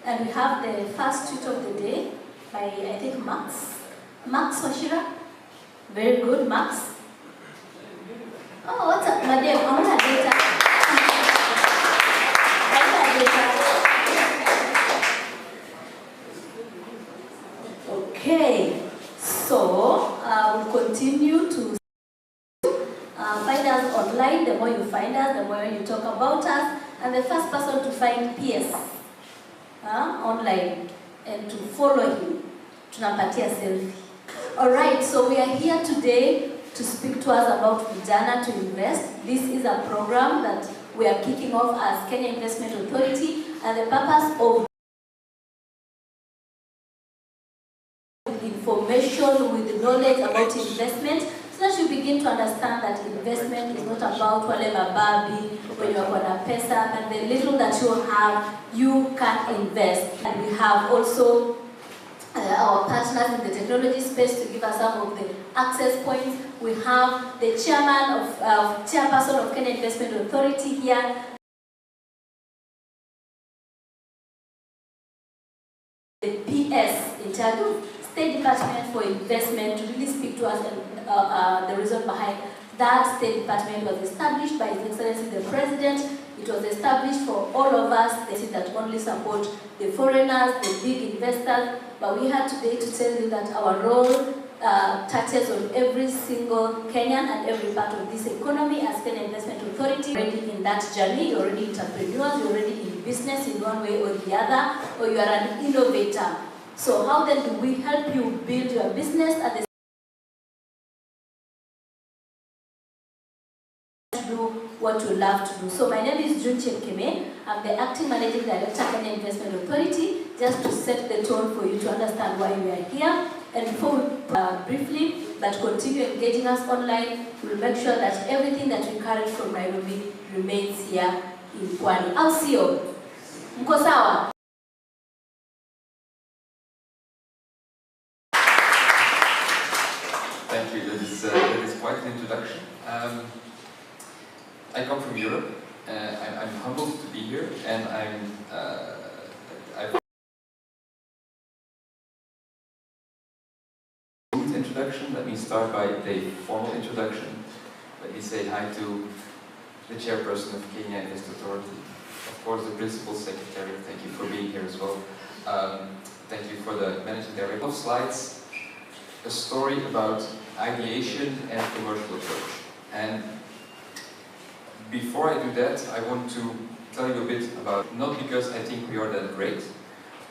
And we have the first tweet of the day by, I think, Max Washira. Very good, Max. Oh, what's up, madam? I want data. Okay, so we'll continue to find us online. The more you find us, the more you talk about us. And the first person to find PS online and to follow him, tunampatia selfie. Alright, so we are here today to speak to us about Vijana to Invest. This is a program that we are kicking off as Kenya Investment Authority, and the purpose of information with knowledge about investment, so that you begin to understand that investment is not about wale mababi, when you are gonna pesa, and the little that you have, you can invest. And we have also our partners in the technology space to give us some of the access points. We have the chairperson of Kenya Investment Authority here. The PS in charge of State Department for Investment to really speak to us and the reason behind that. State Department was established by His Excellency the President. It was established for all of us, that only support the foreigners, the big investors. But we had today to tell you that our role touches on every single Kenyan and every part of this economy as Kenya Investment Authority. Already in that journey, you're already entrepreneurs, you're already in business in one way or the other, or you are an innovator. So how then do we help you build your business at the do what you love to do. So my name is June Chemkeme. I'm the Acting Managing Director of Kenya Investment Authority, just to set the tone for you to understand why we are here. And before we briefly, but continue engaging us online, we'll make sure that everything that we carry from Nairobi remains here in Pwani. I'll see you. Mko sawa? Thank you. That is quite an introduction. I come from Europe. I'm humbled to be here, and I've introduction. Let me start by the formal introduction. Let me say hi to the chairperson of Kenya Investment Authority, of course the principal secretary. Thank you for being here as well. Thank you for the managing director. Of slides, a story about ideation and commercial approach. And before I do that, I want to tell you a bit about, not because I think we are that great,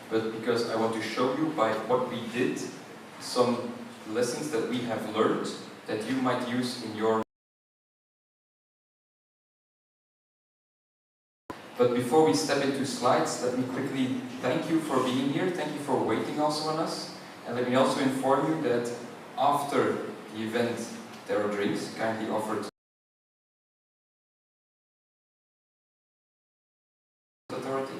but because I want to show you by what we did some lessons that we have learned that you might use in your. But before we step into slides, let me quickly thank you for being here. Thank you for waiting also on us. And let me also inform you that after the event, there are drinks kindly offered. Authority.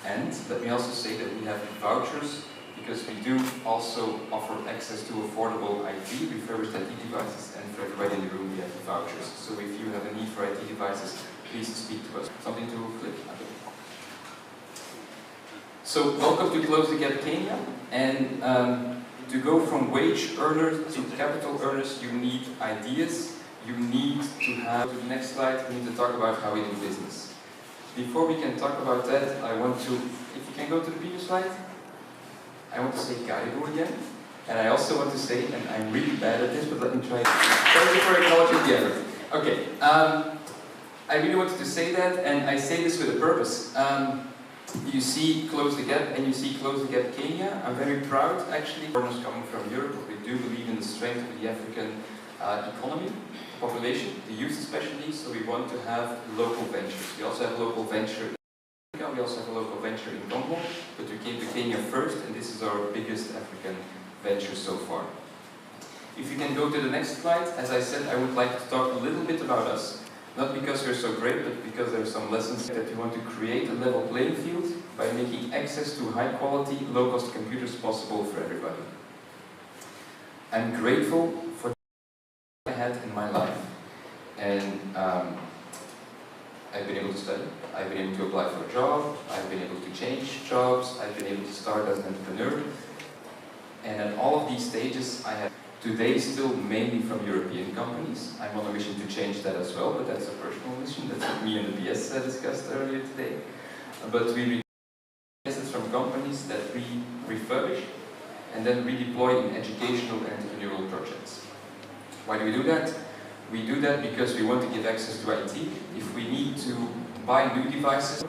And let me also say that we have vouchers, because we do also offer access to affordable IT, refurbished IT devices, and for everybody in the room we have vouchers. So if you have a need for IT devices, please speak to us. Something to click? Okay. So welcome to Close the Gap Kenya, and to go from wage earners to capital earners, you need ideas, you need to have, to the next slide, we need to talk about how we do business. Before we can talk about that, I want to, if you can go to the previous slide, I want to say Karibu again, and I also want to say, and I'm really bad at this, but let me try. Thank you for acknowledging the effort. Okay, I really wanted to say that, and I say this with a purpose. You see Close the Gap, and you see Close the Gap Kenya. I'm very proud, actually, foreigners coming from Europe. We do believe in the strength of the African economy, population, the youth especially, so we want to have local ventures. We also have a local venture in Africa, we also have a local venture in Congo, but we came to Kenya first, and this is our biggest African venture so far. If you can go to the next slide, as I said, I would like to talk a little bit about us. Not because we're so great, but because there are some lessons that we want to create a level playing field by making access to high quality, low cost computers possible for everybody. I'm grateful for what I had in my life, and I've been able to study, I've been able to apply for a job, I've been able to change jobs. workshops, I've been able to start as an entrepreneur. And at all of these stages, I have today still mainly from European companies. I'm on a mission to change that as well, but that's a personal mission. That's what me and the PS discussed earlier today. But we assets from companies that we refurbish and then redeploy in educational and entrepreneurial projects. Why do we do that? We do that because we want to give access to IT. If we need to buy new devices,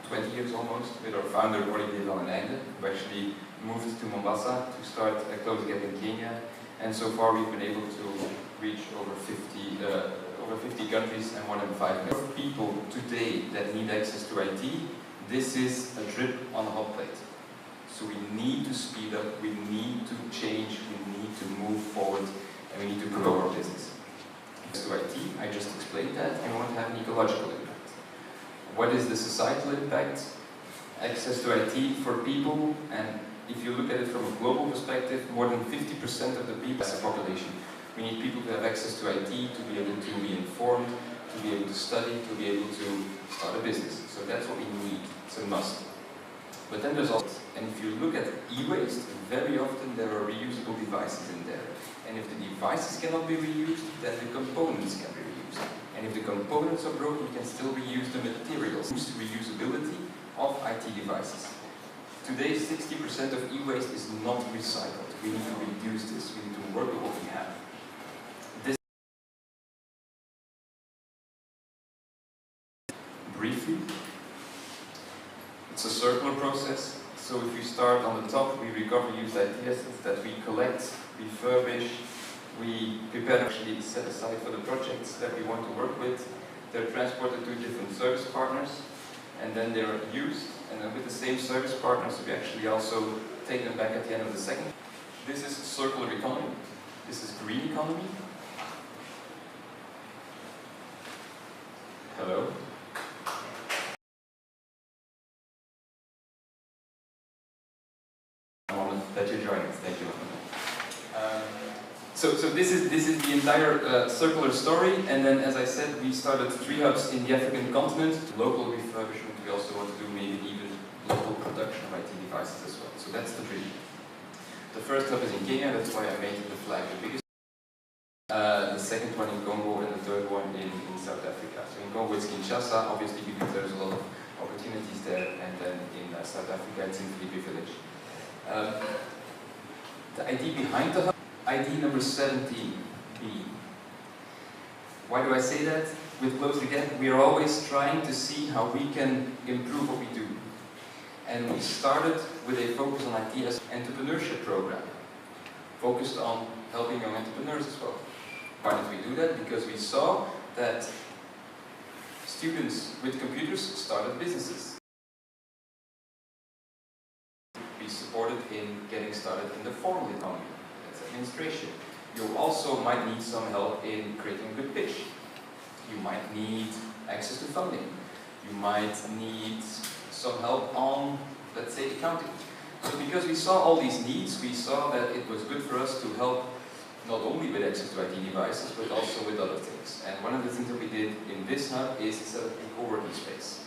20 years almost, with our founder Olivier Van den Einde, who actually moved to Mombasa to start a Close the Gap in Kenya. And so far we've been able to reach over 50 countries and more than 5 million people today that need access to IT. This is a drip on a hot plate. So we need to speed up, we need to change, we need to move forward, and we need to grow our business. To IT, I just explained that, and we want to have an ecological impact. What is the societal impact? Access to IT for people, and if you look at it from a global perspective, more than 50% of the people as a population. We need people to have access to IT, to be able to be informed, to be able to study, to be able to start a business. So that's what we need, it's a must. But then there's also, and if you look at e-waste, very often there are reusable devices in there. And if the devices cannot be reused, then the components can be reused. And if the components are broken, you can still reuse the materials. Reusability of IT devices. Today, 60% of e-waste is not recycled. We need to reduce this. We need to work with what we have. Briefly, it's a circular process. So if we start on the top, we recover used IT assets that we collect, refurbish, we prepare actually set aside for the projects that we want to work with. They're transported to different service partners, and then they're used. And then with the same service partners, we actually also take them back at the end of the second. This is circular economy. This is green economy. Hello. I want that you're joining us. Thank you. So this is the entire circular story, and then as I said, we started 3 hubs in the African continent. Local refurbishment, we also want to do maybe even local production of IT devices as well. So that's the dream. The first hub is in Kenya, that's why I made the flag the biggest. The second one in Congo, and the third one in South Africa. So in Congo it's Kinshasa, obviously because there's a lot of opportunities there, and then in South Africa it's in Philippe village. The idea behind the hub, ID number 17B. Why do I say that? With Close the Gap, we are always trying to see how we can improve what we do. And we started with a focus on IT as an entrepreneurship program, focused on helping young entrepreneurs as well. Why did we do that? Because we saw that students with computers started businesses. We supported in getting started in the formal economy. Administration. You also might need some help in creating a good pitch. You might need access to funding. You might need some help on, let's say, accounting. So because we saw all these needs, we saw that it was good for us to help not only with access to IT devices, but also with other things. And one of the things that we did in this hub is set up a co-working space.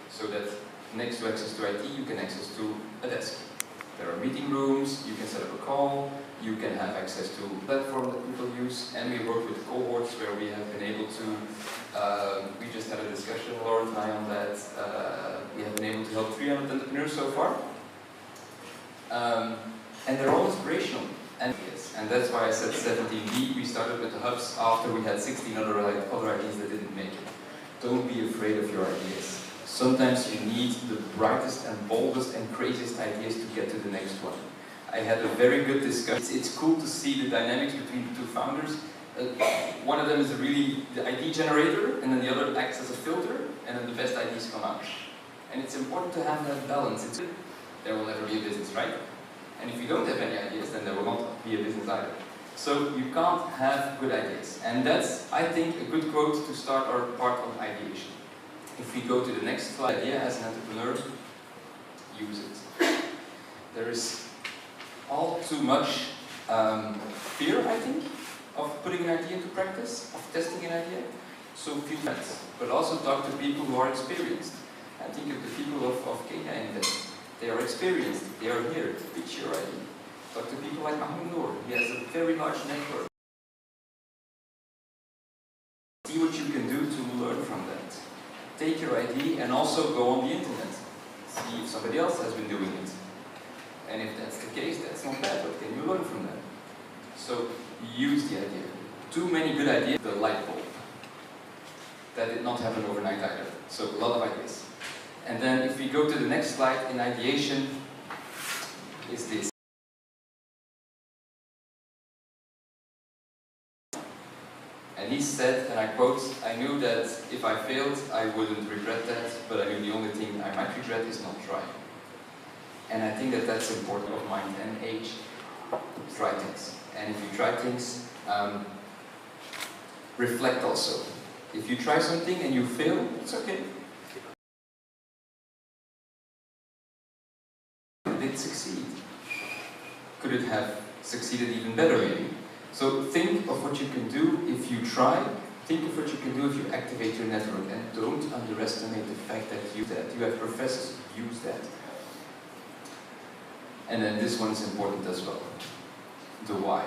So that next to access to IT, you can access to a desk. There are meeting rooms, you can set up a call, you can have access to a platform that people use, and we work with cohorts where we have been able to, we just had a discussion, Laura and I, on that. We have been able to help 300 entrepreneurs so far. And they're all inspirational. And that's why I said 17B, we started with the hubs after we had 16 other ideas that didn't make it. Don't be afraid of your ideas. Sometimes you need the brightest and boldest and craziest ideas to get to the next one. I had a very good discussion. It's cool to see the dynamics between the 2 founders. One of them is really the idea generator, and then the other acts as a filter, and then the best ideas come out. And it's important to have that balance. There will never be a business, right? And if you don't have any ideas, then there will not be a business either. So you can't have good ideas. And that's, I think, a good quote to start our part on ideation. If we go to the next slide, idea as an entrepreneur, use it. There is all too much fear, I think, of putting an idea into practice, of testing an idea. So feel that, but also talk to people who are experienced. I think of the people of Kenya Invest. They they are experienced, they are here, pitch your idea. Talk to people like Mahmoud Noor, he has a very large network. See what you can do to learn from that. Take your idea and also go on the internet. See if somebody else has been doing it. And if that's the case, that's not bad, but can you learn from that? So use the idea. Too many good ideas, the light bulb. That did not happen overnight either. So a lot of ideas. And then if we go to the next slide in ideation, is this. And he said, and I quote, "I knew that if I failed, I wouldn't regret that, but I knew the only thing I might regret is not trying." And I think that that's important of mind and age. Try things. And if you try things, reflect also. If you try something and you fail, it's okay. Did it succeed? Could it have succeeded even better maybe? So think of what you can do if you try. Think of what you can do if you activate your network, and don't underestimate the fact that you have professors who use that. And then this one is important as well. The why.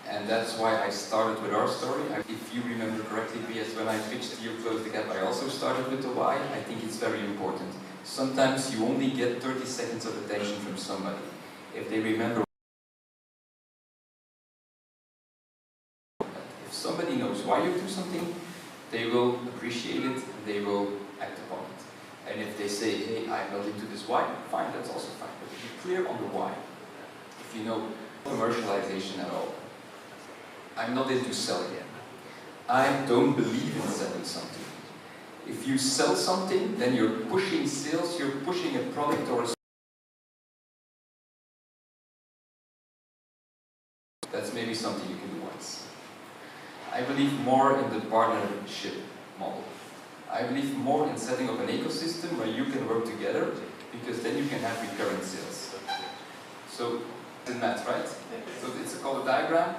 And that's why I started with our story. If you remember correctly, PS, when I pitched you Close the Gap, I also started with the why. I think it's very important. Sometimes you only get 30 seconds of attention from somebody. If they remember, if somebody knows why you do something, they will appreciate it, and they will act upon it. And if they say, hey, I'm not into this why, fine, that's also fine. But be clear on the why. If you know commercialization at all. I'm not into selling. I don't believe in selling something. If you sell something, then you're pushing sales, you're pushing a product or a service. That's maybe something you can do once. I believe more in the partnership model. I believe more in setting up an ecosystem where you can work together, because then you can have recurring sales. So, in math, right? So it's called a diagram.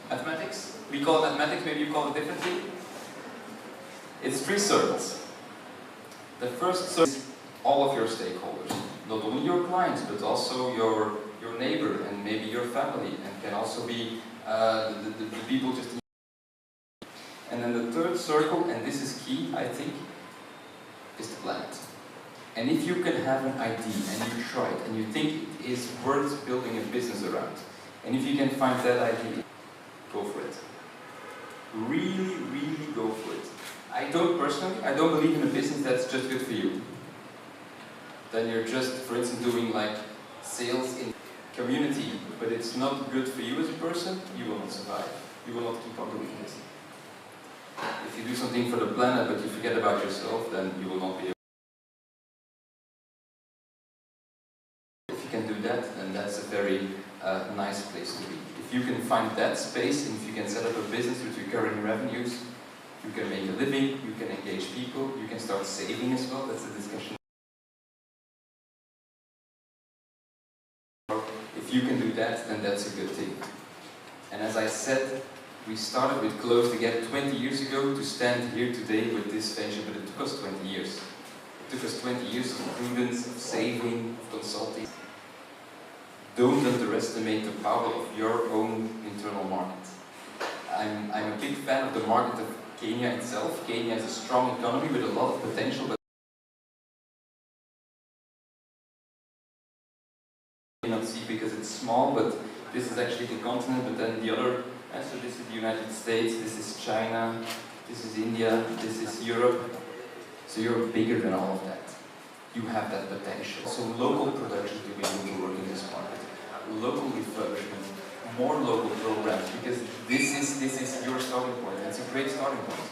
Mathematics. We call it mathematics, maybe you call it differently. It's 3 circles. The first circle is all of your stakeholders. Not only your clients, but also your neighbor and maybe your family, and can also be the people just. And then the third circle, and this is key, I think, is the planet. And if you can have an idea and you try it and you think it is worth building a business around, and if you can find that idea, go for it. Really, really go for it. I don't believe in a business that's just good for you. Then you're just, for instance, doing like sales in community, but it's not good for you as a person, you will not survive. You will not keep on doing this. If you do something for the planet but you forget about yourself, then you will not be able. If you can do that, then that's a very nice place to be. If you can find that space, and if you can set up a business with recurring revenues, you can make a living, you can engage people, you can start saving as well. That's a discussion. If you can do that, then that's a good thing. And as I said, we started with Close the Gap 20 years ago to stand here today with this venture, but it took us 20 years. It took us 20 years of prudence, of saving, of consulting. Don't underestimate the power of your own internal market. I'm a big fan of the market of Kenya itself. Kenya has a strong economy with a lot of potential, but you cannot see because it's small, but this is actually the continent, but then the other, so this is the United States, this is China, this is India, this is Europe. So you're bigger than all of that. You have that potential. So local production to be able to work in this market. Local refurbishment, more local programs, because this is your starting point. It's a great starting point.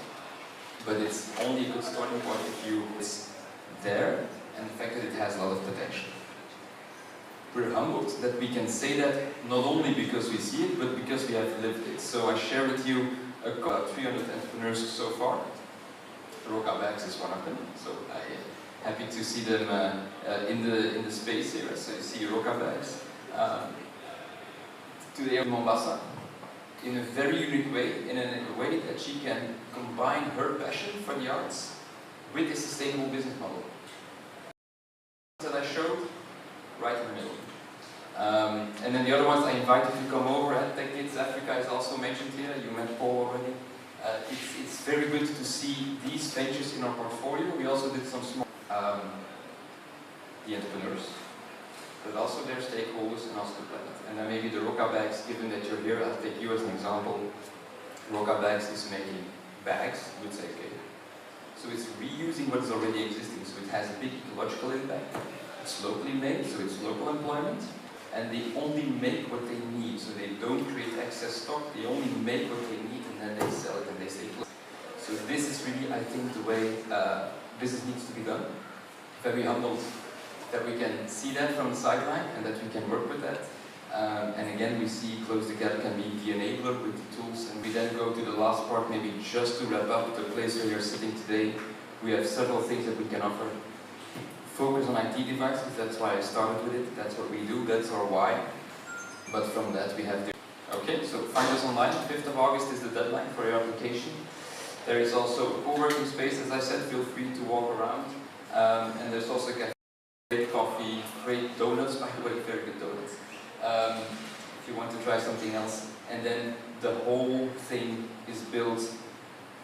But it's only a good starting point if it's there, and the fact that it has a lot of potential. We're humbled that we can say that, not only because we see it, but because we have lived it. So I share with you about 300 entrepreneurs so far. Roca Bags is one of them, so I'm happy to see them in the space here. So you see Roca Bags. Today in Mombasa, in a very unique way, in a way that she can combine her passion for the arts with a sustainable business model. That I showed, right in the middle. And then the other ones I invite you to come over. Tech Kids Africa is also mentioned here. You met Paul already. It's very good to see these ventures in our portfolio. We also did some small, the entrepreneurs, but also their stakeholders and also the planet. And then maybe the Roca Bags, given that you're here, I'll take you as an example. Roca Bags is making bags with CK. So it's reusing what is already existing. So it has a big ecological impact. It's locally made, so it's local employment. And they only make what they need, so they don't create excess stock, they only make what they need and then they sell it and they stay close. So this is really, I think, the way business needs to be done. Very humbled that we can see that from the sideline and that we can work with that. And again, we see Close the Gap can be the enabler with the tools. And we then go to the last part, maybe just to wrap up the place where you're sitting today. We have several things that we can offer. Focus on IT devices, that's why I started with it, that's what we do, that's our why. But from that we have the... Okay, so find us online, 5th of August is the deadline for your application. There is also a co-working space, as I said, feel free to walk around. And there's also great coffee, great donuts, by the way, very good donuts. If you want to try something else. And then the whole thing is built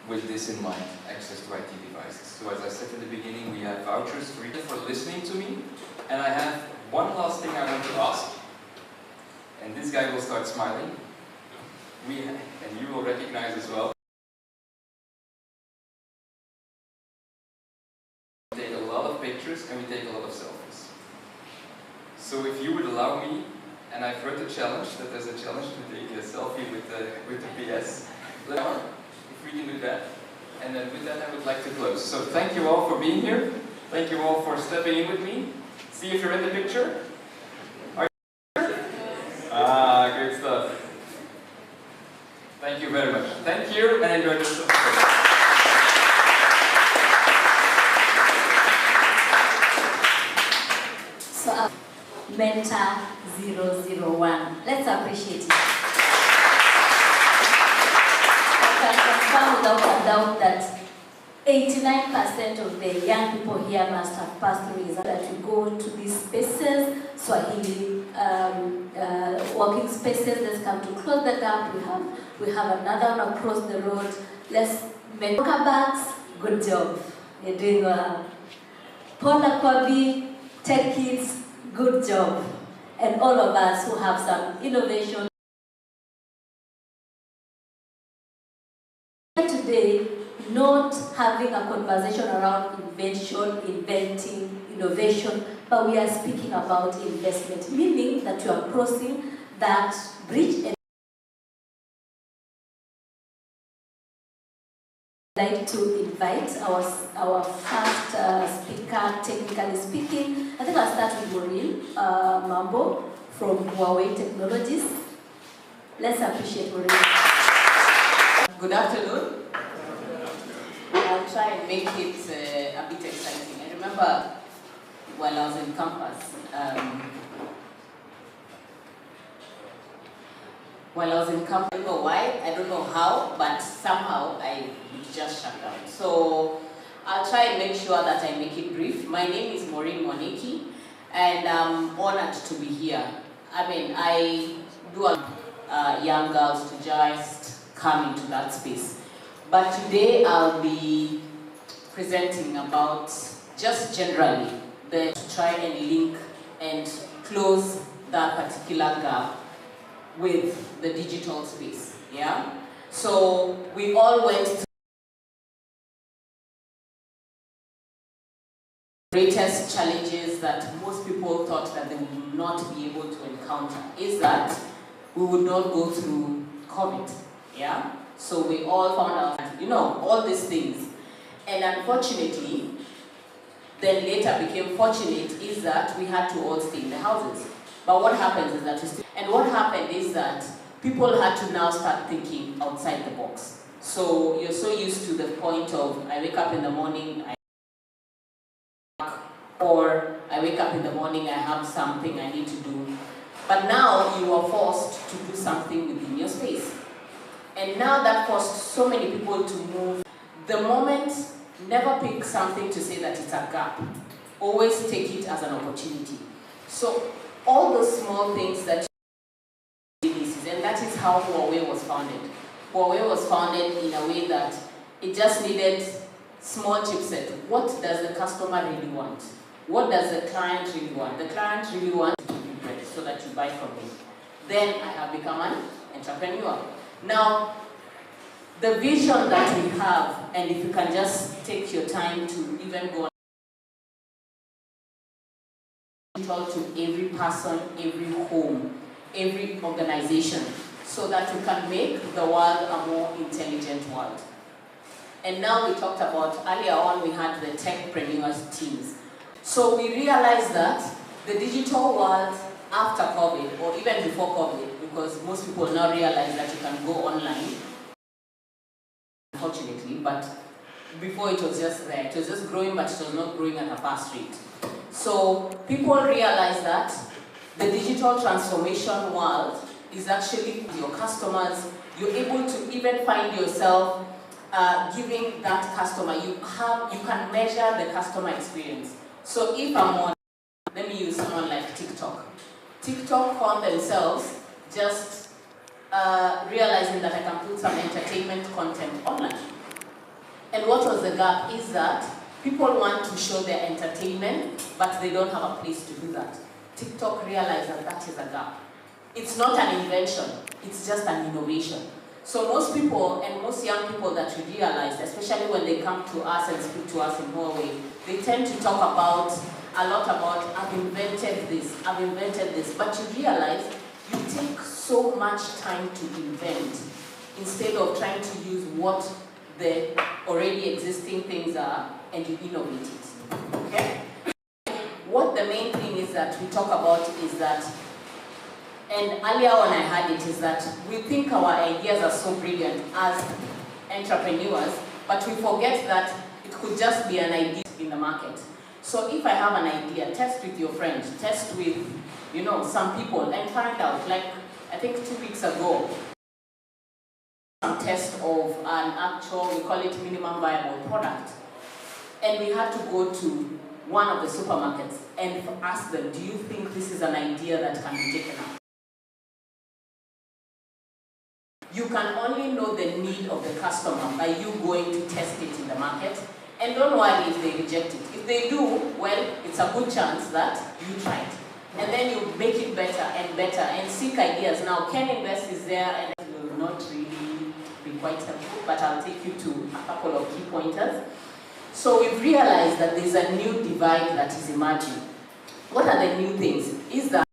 with this in mind, access to IT devices. So as I said in the beginning, we have vouchers for listening to me. And I have one last thing I want to ask. And this guy will start smiling. And you will recognize as well. We take a lot of pictures and we take a lot of selfies. So if you would allow me, and I've heard the challenge, that there's a challenge to take a selfie with the PS. If we can do that. And then with that I would like to close. So thank you all for being here. Thank you all for stepping in with me. See if you're in the picture. Are you in the picture? Ah, great stuff. Thank you very much. Thank you and enjoy this. So Mentor 001. Let's appreciate it. I can confirm without a doubt that 89% of the young people here must have passed through that we go to these spaces, Swahili walking spaces. Let's come to Close the Gap. We have another one across the road. Let's make bags. Good job. You're doing well. Paula Kwabi, Tech Kids, good job. And all of us who have some innovation. Today, not having a conversation around invention, inventing, innovation, but we are speaking about investment, meaning that you are crossing that bridge. And I'd like to invite our first speaker, technically speaking. I think I'll start with Maureen Mambo from Huawei Technologies. Let's appreciate Maureen. Good afternoon. I'll try and make it a bit exciting. I remember while I was in campus, I don't know why, I don't know how, but somehow I just shut down. So I'll try and make sure that I make it brief. My name is Maureen Moniki, and I'm honored to be here. I mean, I do young girls to just come into that space. But today I'll be presenting about just generally to try and link and close that particular gap with the digital space. Yeah? So we all went through the greatest challenges that most people thought that they would not be able to encounter is that we would not go through COVID. Yeah? So we all found out, all these things. And unfortunately, then later became fortunate is that we had to all stay in the houses. But what happens is that what happened is that people had to now start thinking outside the box. So you're so used to the point of I wake up in the morning, or I wake up in the morning, I have something I need to do. But now you are forced to do something within your space. And now that forced so many people to move. The moment, never pick something to say that it's a gap. Always take it as an opportunity. So all those small things that and that is how Huawei was founded. Huawei was founded in a way that it just needed small chipset. What does the customer really want? What does the client really want? The client really wants to be bread so that you buy from me. Then I have become an entrepreneur. Now, the vision that we have, and if you can just take your time to even go to every person, every home, every organization, so that we can make the world a more intelligent world. And now we talked about, earlier on we had the techpreneurs teams. So we realized that the digital world after COVID, or even before COVID, because most people now realize that you can go online, unfortunately, but before it was just there. It was just growing, but it was not growing at a fast rate. So people realize that the digital transformation world is actually your customers. You're able to even find yourself giving that customer, you can measure the customer experience. So if I'm on, let me use someone like TikTok. TikTok found themselves just realizing that I can put some entertainment content online. And what was the gap is that people want to show their entertainment, but they don't have a place to do that. TikTok realized that that is a gap. It's not an invention, it's just an innovation. So most people, and most young people that we realized, especially when they come to us and speak to us in Norway, they tend to talk a lot about, I've invented this, but you realize you take so much time to invent instead of trying to use what the already existing things are and you innovate it, okay? What the main thing is that we talk about is that, and earlier on I had it, is that we think our ideas are so brilliant as entrepreneurs, but we forget that it could just be an idea in the market. So if I have an idea, test with your friends, test with, some people and find out. Like, I think 2 weeks ago, some test of an actual, we call it minimum viable product. And we had to go to one of the supermarkets and ask them, do you think this is an idea that can be taken up? You can only know the need of the customer by you going to test it in the market. And don't worry if they reject it. If they do, well, it's a good chance that you tried. And then you make it better and seek ideas. Now, Ken Invest is there, and it will not really be quite helpful, but I'll take you to a couple of key pointers. So we've realized that there's a new divide that is emerging. What are the new things? Is that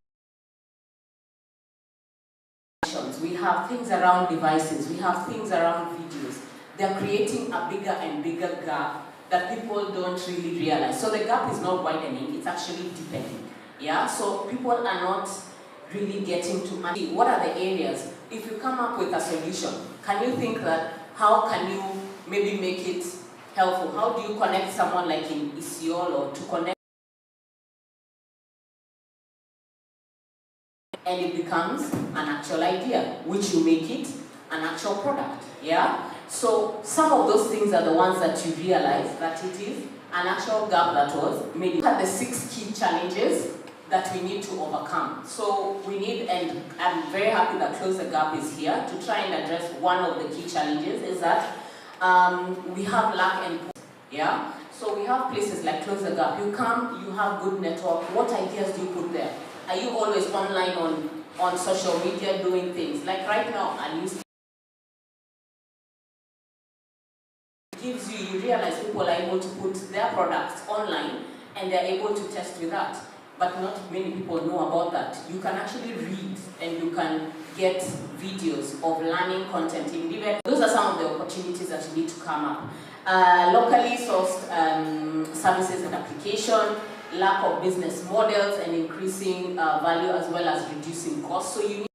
we have things around devices, we have things around videos. They're creating a bigger and bigger gap that people don't really realize. So the gap is not widening, it's actually deepening. Yeah, so people are not really getting to what are the areas. If you come up with a solution, can you think that how can you maybe make it helpful? How do you connect someone like in Isiol or to connect and it becomes an actual idea, which you make it an actual product, yeah? So some of those things are the ones that you realize that it is an actual gap that was made. Look at the 6 key challenges that we need to overcome. So we need, and I'm very happy that Close the Gap is here to try and address one of the key challenges is that we have lack and yeah? So we have places like Close the Gap. You come, you have good network. What ideas do you put there? Are you always online on social media doing things? Like right now, a news gives you realize people are able to put their products online and they're able to test with that. But not many people know about that. You can actually read and you can get videos of learning content in Libya. Those are some of the opportunities that need to come up. Locally sourced services and application, lack of business models and increasing value as well as reducing costs. So you need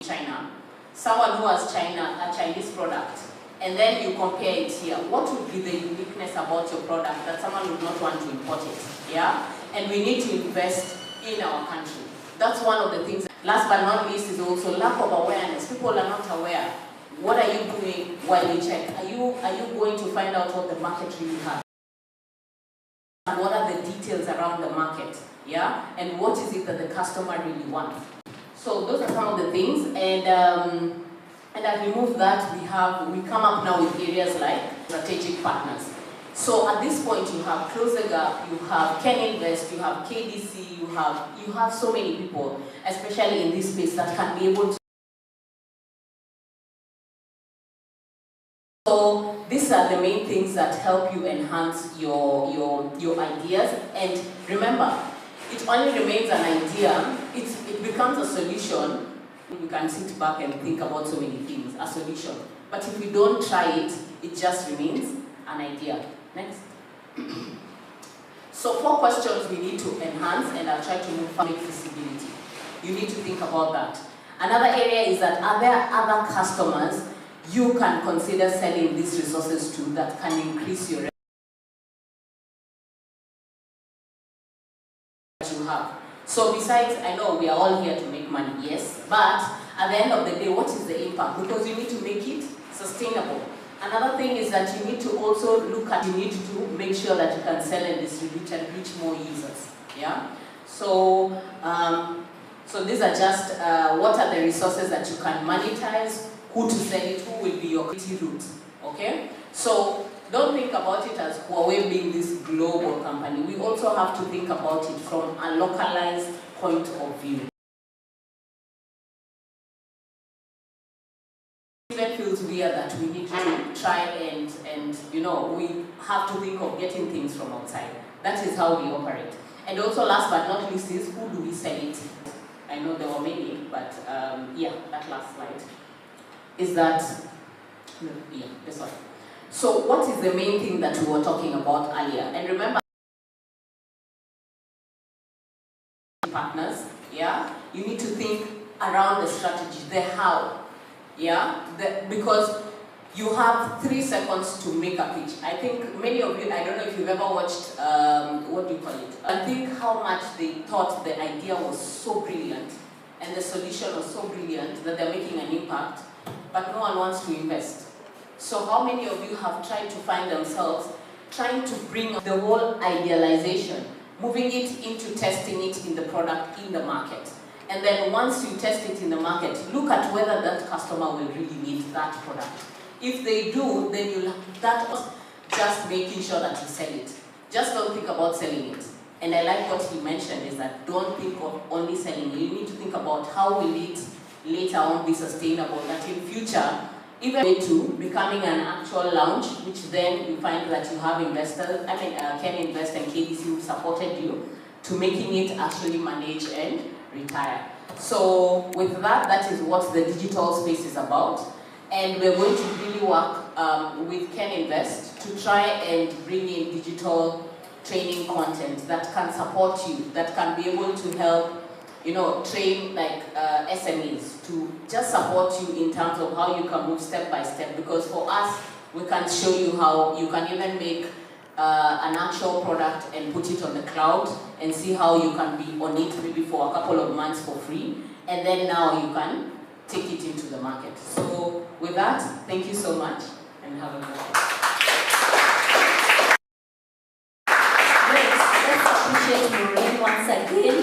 China, someone who has a Chinese product, and then you compare it here. What would be the uniqueness about your product that someone would not want to import it? Yeah? And we need to invest in our country. That's one of the things. Last but not least is also lack of awareness. People are not aware. What are you doing while you check? Are you going to find out what the market really has? and what are the details around the market, yeah, and what is it that the customer really wants. So those are some of the things, and as we move that, we come up now with areas like strategic partners. So at this point, you have Close the Gap, you have Ken Invest, you have KDC, you have so many people, especially in this space, that can be able to. So these are the main things that help you enhance your ideas. And remember, it only remains an idea. It becomes a solution. You can sit back and think about so many things, a solution. But if you don't try it, it just remains an idea. Next. So 4 questions we need to enhance, and I'll try to move make feasibility. You need to think about that. Another area is that are there other customers you can consider selling these resources to that can increase your revenue that you have. So besides, I know we are all here to make money, yes, but at the end of the day, what is the impact? Because you need to make it sustainable. Another thing is that you need to also you need to make sure that you can sell and distribute and reach more users, yeah? So, so these are just what are the resources that you can monetize, who to sell it, who will be your creative route, okay? So don't think about it as Huawei being this global company. We also have to think about it from a localized point of view. It even feels weird that we need to try and you know, we have to think of getting things from outside. That is how we operate. And also last but not least is, who do we sell it to? I know there were many, but yeah, that last slide. Is that, yeah, this one. So what is the main thing that we were talking about earlier? And remember, partners, yeah? You need to think around the strategy, the how, yeah? Because you have 3 seconds to make a pitch. I think many of you, I don't know if you've ever watched, what do you call it? I think how much they thought the idea was so brilliant and the solution was so brilliant that they're making an impact, but no one wants to invest. So how many of you have tried to find themselves trying to bring the whole idealization, moving it into testing it in the product, in the market? And then once you test it in the market, look at whether that customer will really need that product. If they do, then that was just making sure that you sell it. Just don't think about selling it. And I like what he mentioned is that don't think of only selling it. You need to think about how will it later on be sustainable, that in future, even to becoming an actual launch, which then you find that you have investors, Ken Invest and KDC who supported you, to making it actually manage and retire. So with that, that is what the digital space is about. And we're going to really work with Ken Invest to try and bring in digital training content that can support you, that can be able to help, you know, train like SMEs to just support you in terms of how you can move step by step. Because for us, we can show you how you can even make an actual product and put it on the cloud and see how you can be on it maybe for a couple of months for free. And then now you can take it into the market. So with that, thank you so much and have a good day. Great. Let's appreciate Maureen once again.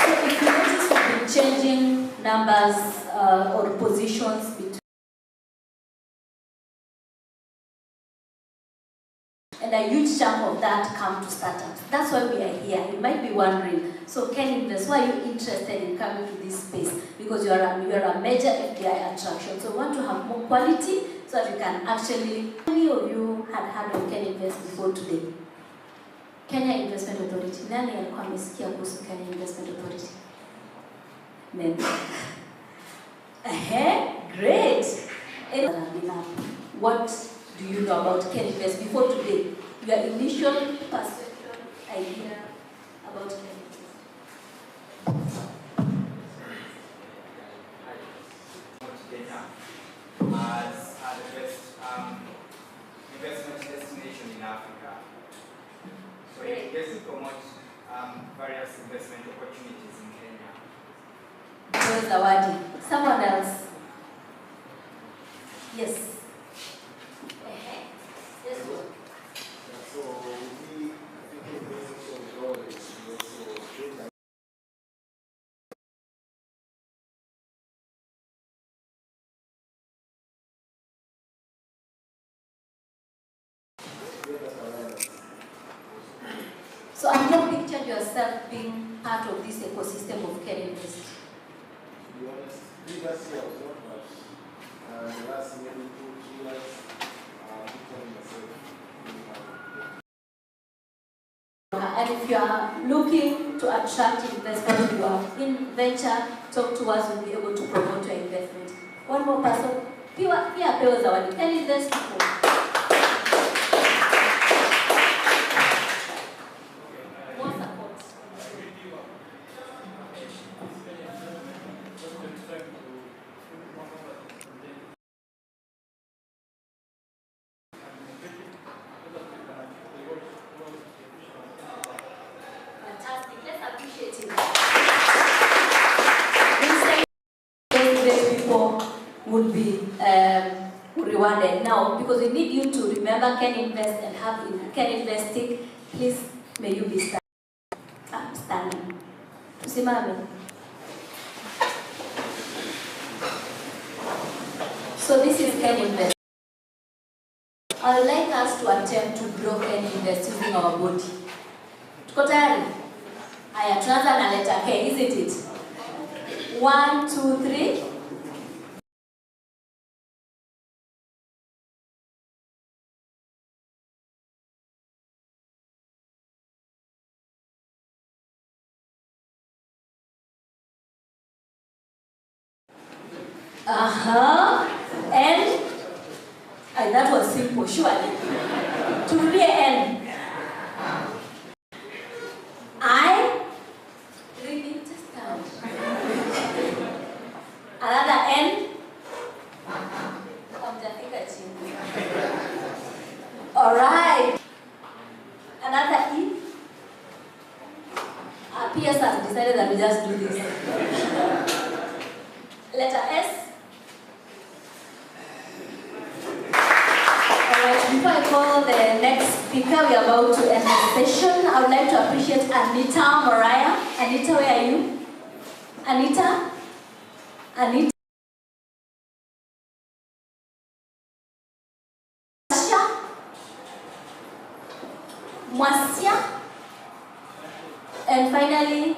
So if you notice, we've been changing numbers or positions between. And a huge chunk of that come to startups. That's why we are here. You might be wondering, so Ken Invest, why are you interested in coming to this space? Because you're a major FDI attraction. So we want to have more quality so that you can actually, how many of you had heard of Ken Invest before today? Kenya Investment Authority. Nani alikuwa amesikia kuhusu Kenya Investment Authority? Men. Great. What do you know about Ken Invest before today? Your initial perception, idea about Ken Invest. Kenya as the best investment destination in Africa. So it gets to promote various investment opportunities in Kenya. Where's Awadi? Someone else? Yes. Yes. yourself being part of this ecosystem of Ken Invest? To be honest, previously I was not much. The last maybe 2 years, telling myself. And if you are looking to attract investment, you are in venture, talk to us, we'll be able to promote your investment. One more person, Pia Zawadi, Ken Invest people. More support. Fantastic, let's appreciate it. These people would be rewarded now, because we need you to remember Ken Invest and have Ken Investing. Please, may you be standing. Tusimame. So this is Ken Invest. I would like us to attempt to draw Ken Invest using our body. Tuko tayari? Aya, tunaanza na letter K, isn't it? 1, 2, 3. And that was simple, surely. To the end. I really just down. Another N. Alright. Another E. PS has decided that we just do this. Letter S. Before I call the next speaker, we are about to end the session. I would like to appreciate Anita Mariah. Anita, where are you? Anita? Anita? Mwasia? And finally,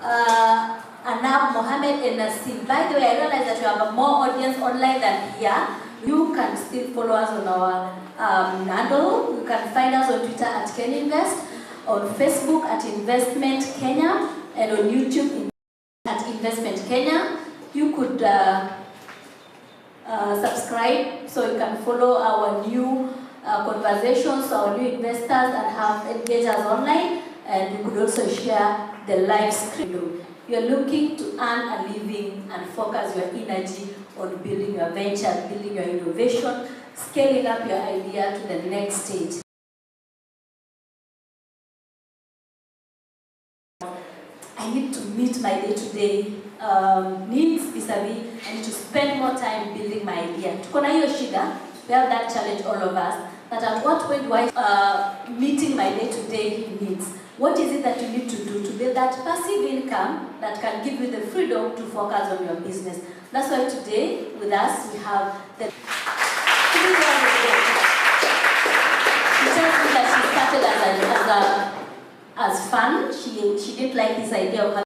Anab Mohammed and Nassim. By the way, I realize that you have a more audience online than here. You can still follow us on our handle. You can find us on Twitter at Ken Invest, on Facebook at Investment Kenya, and on YouTube at Investment Kenya. You could subscribe so you can follow our new conversations, our new investors, and have engage us online. And you could also share the live stream. You are looking to earn a living and focus your energy on building your venture, building your innovation, scaling up your idea to the next stage. I need to meet my day-to-day needs vis-a-vis. I need to spend more time building my idea. Tukona hiyo shida, we have that challenge, all of us, that at what point do I meeting my day-to-day needs? What is it that you need to do to build that passive income that can give you the freedom to focus on your business? That's why today, with us, we have the... She tells me that she started as fun. She didn't like this idea of having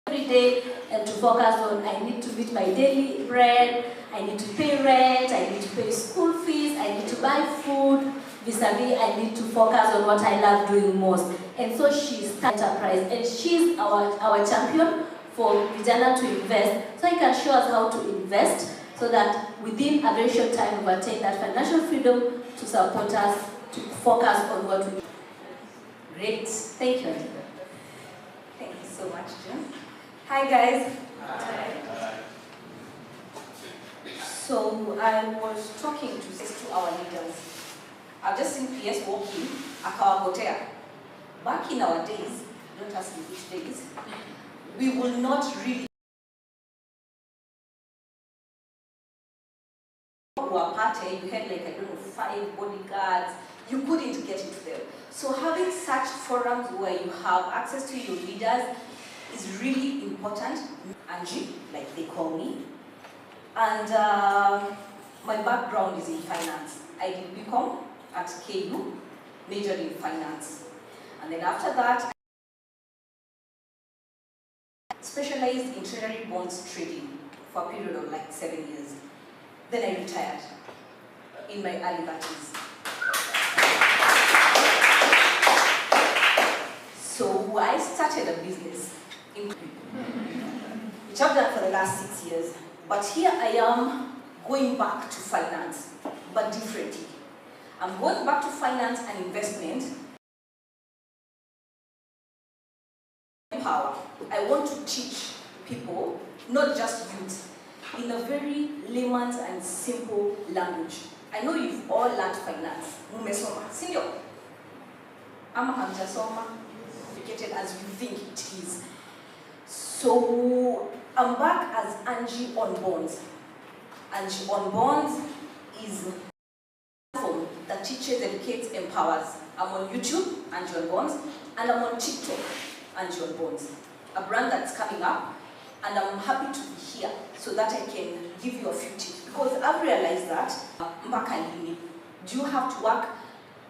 every day and to focus on, I need to meet my daily bread, I need to pay rent, I need to pay school fees, I need to buy food. Vis-a-vis, I need to focus on what I love doing most. And so she started enterprise, and she's our champion for Vijana to invest. So I can show us how to invest so that within a very short time we attain that financial freedom to support us to focus on what we do. Great. Thank you, Anita. Thank you so much, Jim. Hi, guys. Hi. So I was talking to our leaders. I've just seen PS walking at our hotel. Back in our days, don't ask me which days, we will not really were party, you had like, I don't know, 5 bodyguards, you couldn't get into them. So having such forums where you have access to your leaders is really important. Angie, like they call me. And my background is in finance. I did BCom at KU, majored in finance. And then after that, specialized in treasury bonds trading for a period of like 7 years. Then I retired in my early 30s. So I started a business, which I've done for the last 6 years. But here I am going back to finance, but differently. I'm going back to finance and investment. Power. I want to teach people, not just youth, in a very layman's and simple language. I know you've all learned finance. Mumesoma, senior. Ama hamjasoma, educated as you think it is. So I'm back as Angie on Bonds. Angie on Bonds is a platform that teaches, educates, empowers. I'm on YouTube, Angie on Bonds, and I'm on TikTok, Angie on Bonds. A brand that's coming up, and I'm happy to be here so that I can give you a few tips. Because I've realized that, do you have to work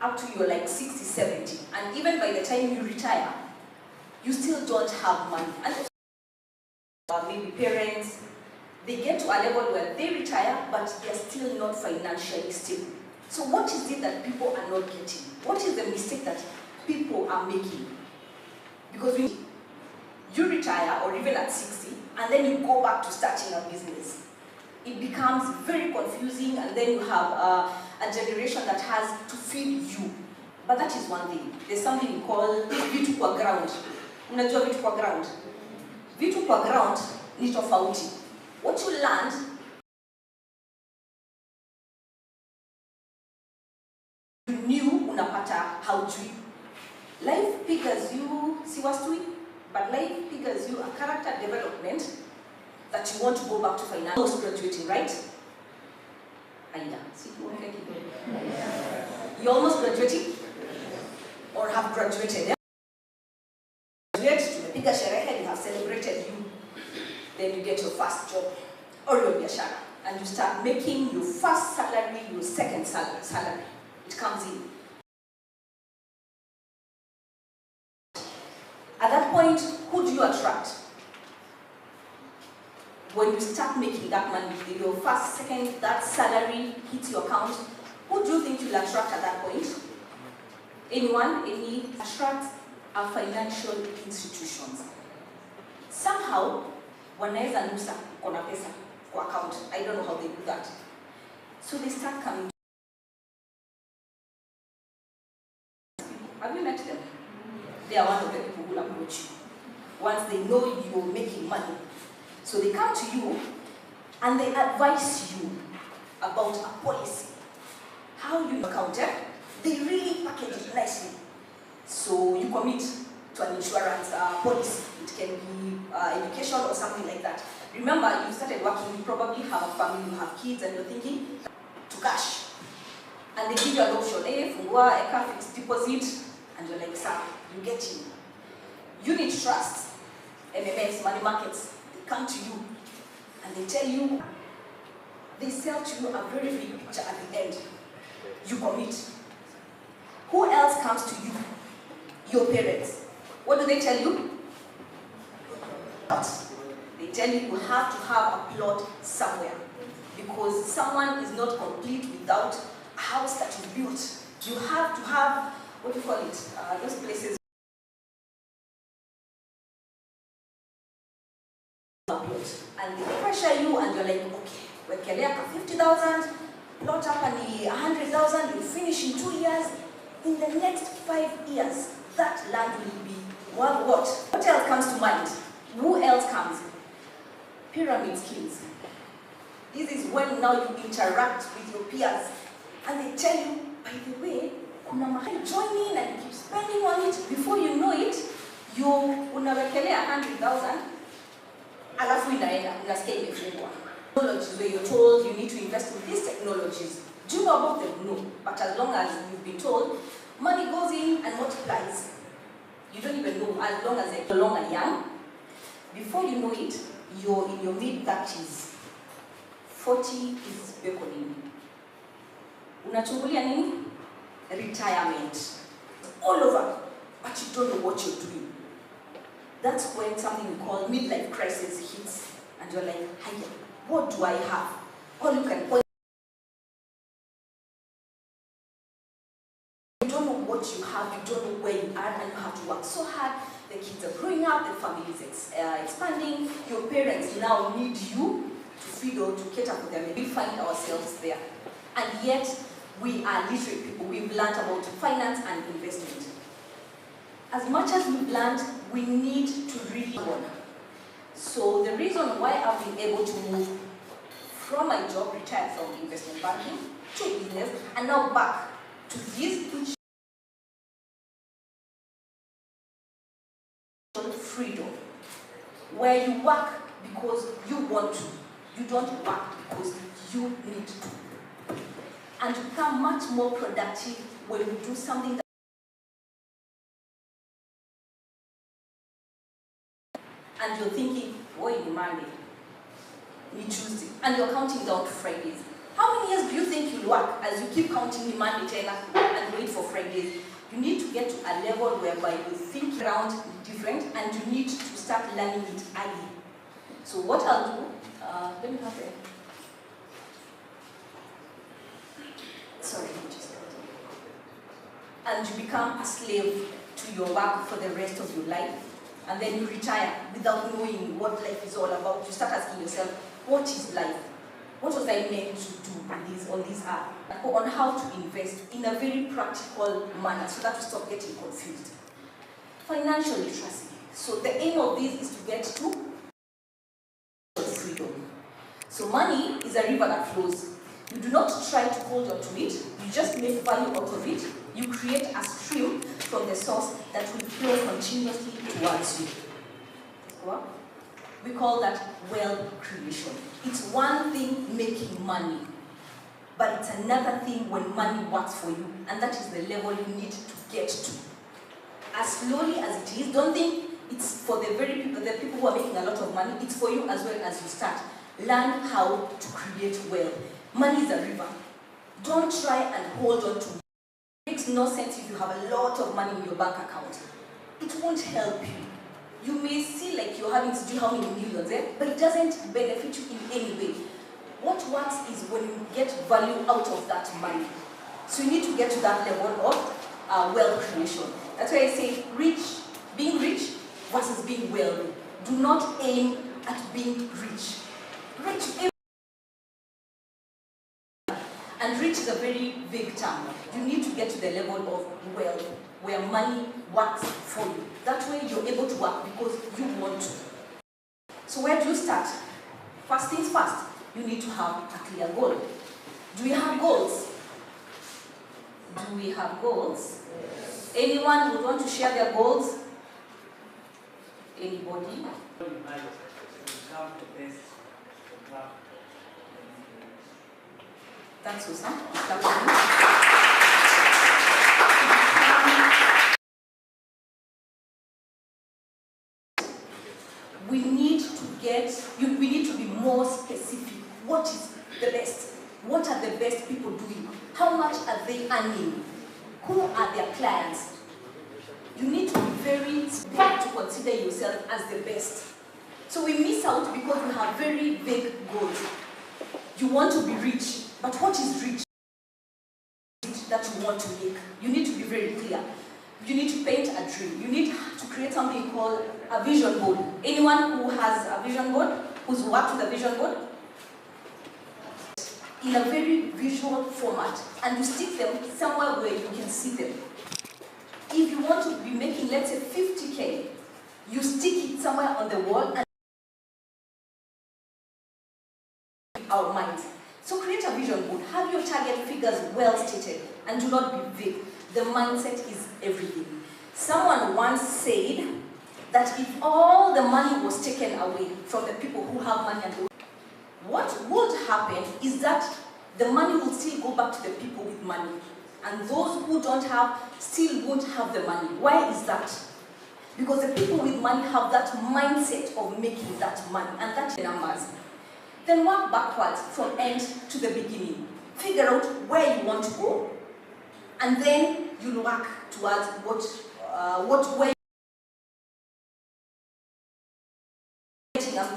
up to your like 60, 70, and even by the time you retire, you still don't have money. And maybe parents, they get to a level where they retire, but they're still not financially stable. So what is it that people are not getting? What is the mistake that people are making? Because when you retire, or even at 60, and then you go back to starting a business, it becomes very confusing, and then you have a generation that has to feed you. But that is one thing. There's something called vitu kwa ground. Unajua vitu kwa ground? Vitu kwa ground ni tofauti. What you learned you knew unapata haujui. Life figures you siwastui, but life figures you a character development that you want to go back to finance. Almost graduating, right? You're almost graduating or have graduated. Graduate, you have celebrated you. Then you get your first job or your biashara, and you start making your first salary, your second salary. It comes in. At that point, who do you attract? When you start making that money, your first, second, that salary hits your account, who do you think you'll attract at that point? Anyone? Any? Attract are financial institutions. Somehow, wanaweza nusa kona pesa kwa account. I don't know how they do that. So they start coming. Have you met them? They are one of the people who will approach you once they know you're making money. So they come to you and they advise you about a policy, how you account it. They really package it nicely. So you commit to an insurance policy. It can be education or something like that. Remember, you started working, you probably have a family, you have kids, and you're thinking to cash. And they give you an option, fungua, fixed deposit, and you're like, sir, you get in. Unit trust, MMS, money markets, they come to you and they tell you, they sell to you a very big picture at the end. You commit. Who else comes to you? Your parents. What do they tell you? They tell you you have to have a plot somewhere because someone is not complete without a house that is built. You have to have, what do you call it? Those places. And they pressure you and you're like, okay, wekelea 50,000, plot up and 100,000, you finish in 2 years. In the next 5 years, that land will be what? What else comes to mind? Who else comes? Pyramid schemes. This is when now you interact with your peers and they tell you, by the way, join in and keep spending on it. Before you know it, you unawekelea 100,000. Alafu inaenda, unasikia imefungwa. Technologies where you're told you need to invest in these technologies. Do you know about them? No. But as long as you've been told, money goes in and multiplies. You don't even know as long as you're long and young. Before you know it, you're in your mid-30s. 40 is beckoning. Unachungulia nini? Retirement. All over. But you don't know what you're doing. that's when something we call midlife crisis hits. And you're like, hey, what do I have? All you can point. You don't know what you have, you don't know where you are, and you have to work so hard. The kids are growing up, the family is expanding, your parents now need you to feed or to cater for them. We find ourselves there. And yet, we are literate people. We've learned about finance and investment. As much as we've learned, we need to really learn. So the reason why I've been able to move from my job, retired from investment banking, to business, and now back to this, which freedom, where you work because you want to. You don't work because you need to. And you become much more productive when you do something that and you're thinking, boy, in Monday, in Tuesday, and you're counting down to Fridays. How many years do you think you'll work as you keep counting the Monday, and wait for Fridays? You need to get to a level whereby you think around different and you need to start learning it early. So what I'll do, let me have it. Sorry, and you become a slave to your work for the rest of your life. And then you retire without knowing what life is all about. You start asking yourself, what is life? What was I meant to do on this earth? On how to invest in a very practical manner so that we stop getting confused. Financial literacy. So the aim of this is to get to freedom. So money is a river that flows. You do not try to hold on to it, you just make value out of it. You create a stream from the source that will flow continuously towards you. Well, we call that wealth creation. It's one thing making money, but it's another thing when money works for you, and that is the level you need to get to. As slowly as it is, don't think it's for the people who are making a lot of money, it's for you as well as you start. Learn how to create wealth. Money is a river. Don't try and hold on to it. It makes no sense if you have a lot of money in your bank account. It won't help you. You may see like you're having to do how many millions, but it doesn't benefit you in any way. What works is when you get value out of that money. So you need to get to that level of wealth creation. That's why I say being rich versus being wealthy. Do not aim at being rich. And rich is a very big term. You need to get to the level of wealth, where money works for you. That way you're able to work because you want to. So where do you start? First things first, you need to have a clear goal. Do we have goals? Do we have goals? Yes. Anyone would want to share their goals? Anybody? That's Susan. We need to be more specific. What is the best? What are the best people doing? How much are they earning? Who are their clients? You need to be very specific to consider yourself as the best. So we miss out because we have very vague goals. You want to be rich, but what is rich that you want to make? You need to be very clear. You need to paint a dream. You need to create something called a vision board. Anyone who has a vision board, who's worked with a vision board? In a very visual format, and you stick them somewhere where you can see them. If you want to be making, let's say, 50K, you stick it somewhere on the wall and our minds. So create a vision board. Have your target figures well stated and do not be vague. The mindset is everything. Someone once said that if all the money was taken away from the people who have money, and what would happen is that the money will still go back to the people with money. And those who don't have still won't have the money. Why is that? Because the people with money have that mindset of making that money, and that's the numbers. Then work backwards from end to the beginning. Figure out where you want to go, and then you'll work towards where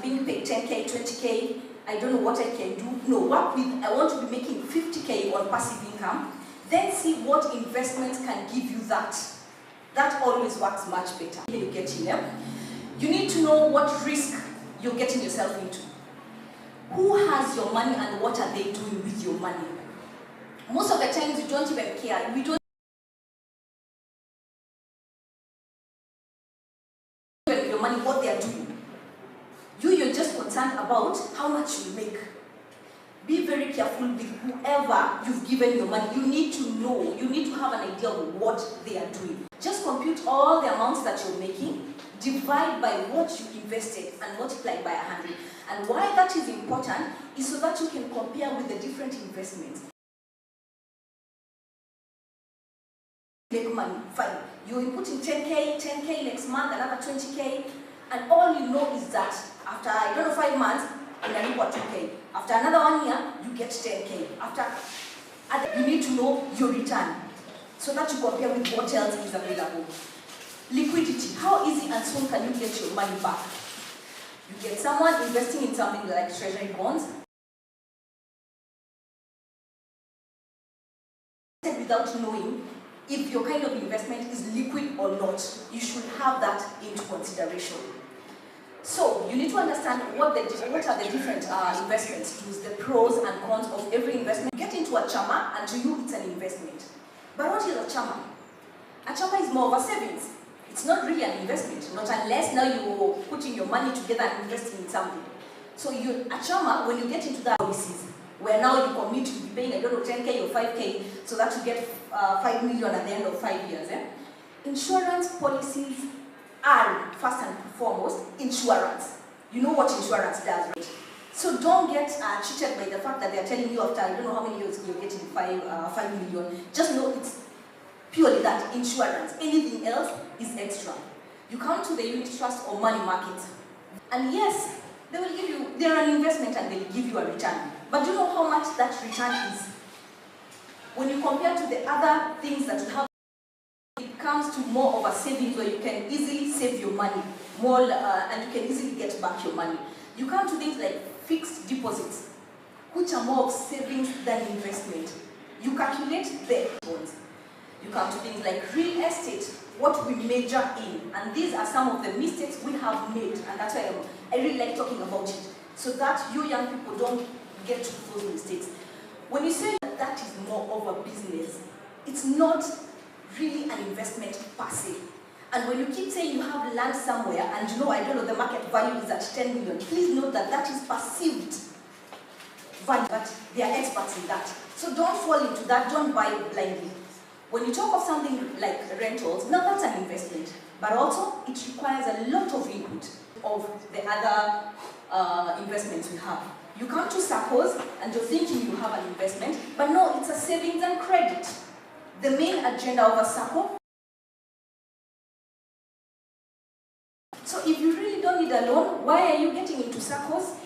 being paid 10K, 20K, I don't know what I can do. No, work with, I want to be making 50K on passive income. Then see what investments can give you that. That always works much better. You get in there. You need to know what risk you're getting yourself into. Who has your money and what are they doing with your money? Most of the times you don't even care. We don't even your money, what they are doing. You're just concerned about how much you make. Be very careful with whoever you've given your money. You need to know, you need to have an idea of what they are doing. Just compute all the amounts that you're making, divide by what you invested and multiply by 100. And why that is important is so that you can compare with the different investments. Make money, fine. You input in 10K next month, another 20K, and all you know is that after, I don't know, 5 months, unalipwa 2K. After another 1 year, you get 10K. You need to know your return so that you compare with what else is available. Liquidity. How easy and soon can you get your money back? You get someone investing in something like treasury bonds. Without knowing if your kind of investment is liquid or not, you should have that into consideration. So you need to understand what are the different investments tools, the pros and cons of every investment. You get into a chama, and to you it's an investment. But what is a chama? A chama is more of a savings. It's not really an investment, not unless now you're putting your money together and investing in something. So a chama, when you get into that policies, where now you commit to be paying, I don't know, 10K or 5K, so that you get 5 million at the end of 5 years. Insurance policies are, first and foremost, insurance. You know what insurance does, right? So don't get cheated by the fact that they're telling you after, I don't know how many years you're getting 5 million. Just know it's purely that, insurance. Anything else is extra. You come to the unit trust or money market, and yes, they will give you, they're an investment and they'll give you a return. But do you know how much that return is? When you compare to the other things that you have, it comes to more of a savings where you can easily save your money more, and you can easily get back your money. You come to things like fixed deposits, which are more of savings than investment. You calculate the bonds. You come to things like real estate, what we major in, and these are some of the mistakes we have made, and that's why I really like talking about it, so that you young people don't get to those mistakes. When you say that is more of a business, it's not really an investment per se. And when you keep saying you have land somewhere, and you know, I don't know, the market value is at 10 million, please note that that is perceived value, but they are experts in that. So don't fall into that, don't buy it blindly. When you talk of something like rentals, now that's an investment, but also it requires a lot of input of the other investments we have. You come to SACCOs and you're thinking you have an investment, but no, it's a savings and credit. The main agenda of a SACCO. So if you really don't need a loan, why are you getting into SACCOs?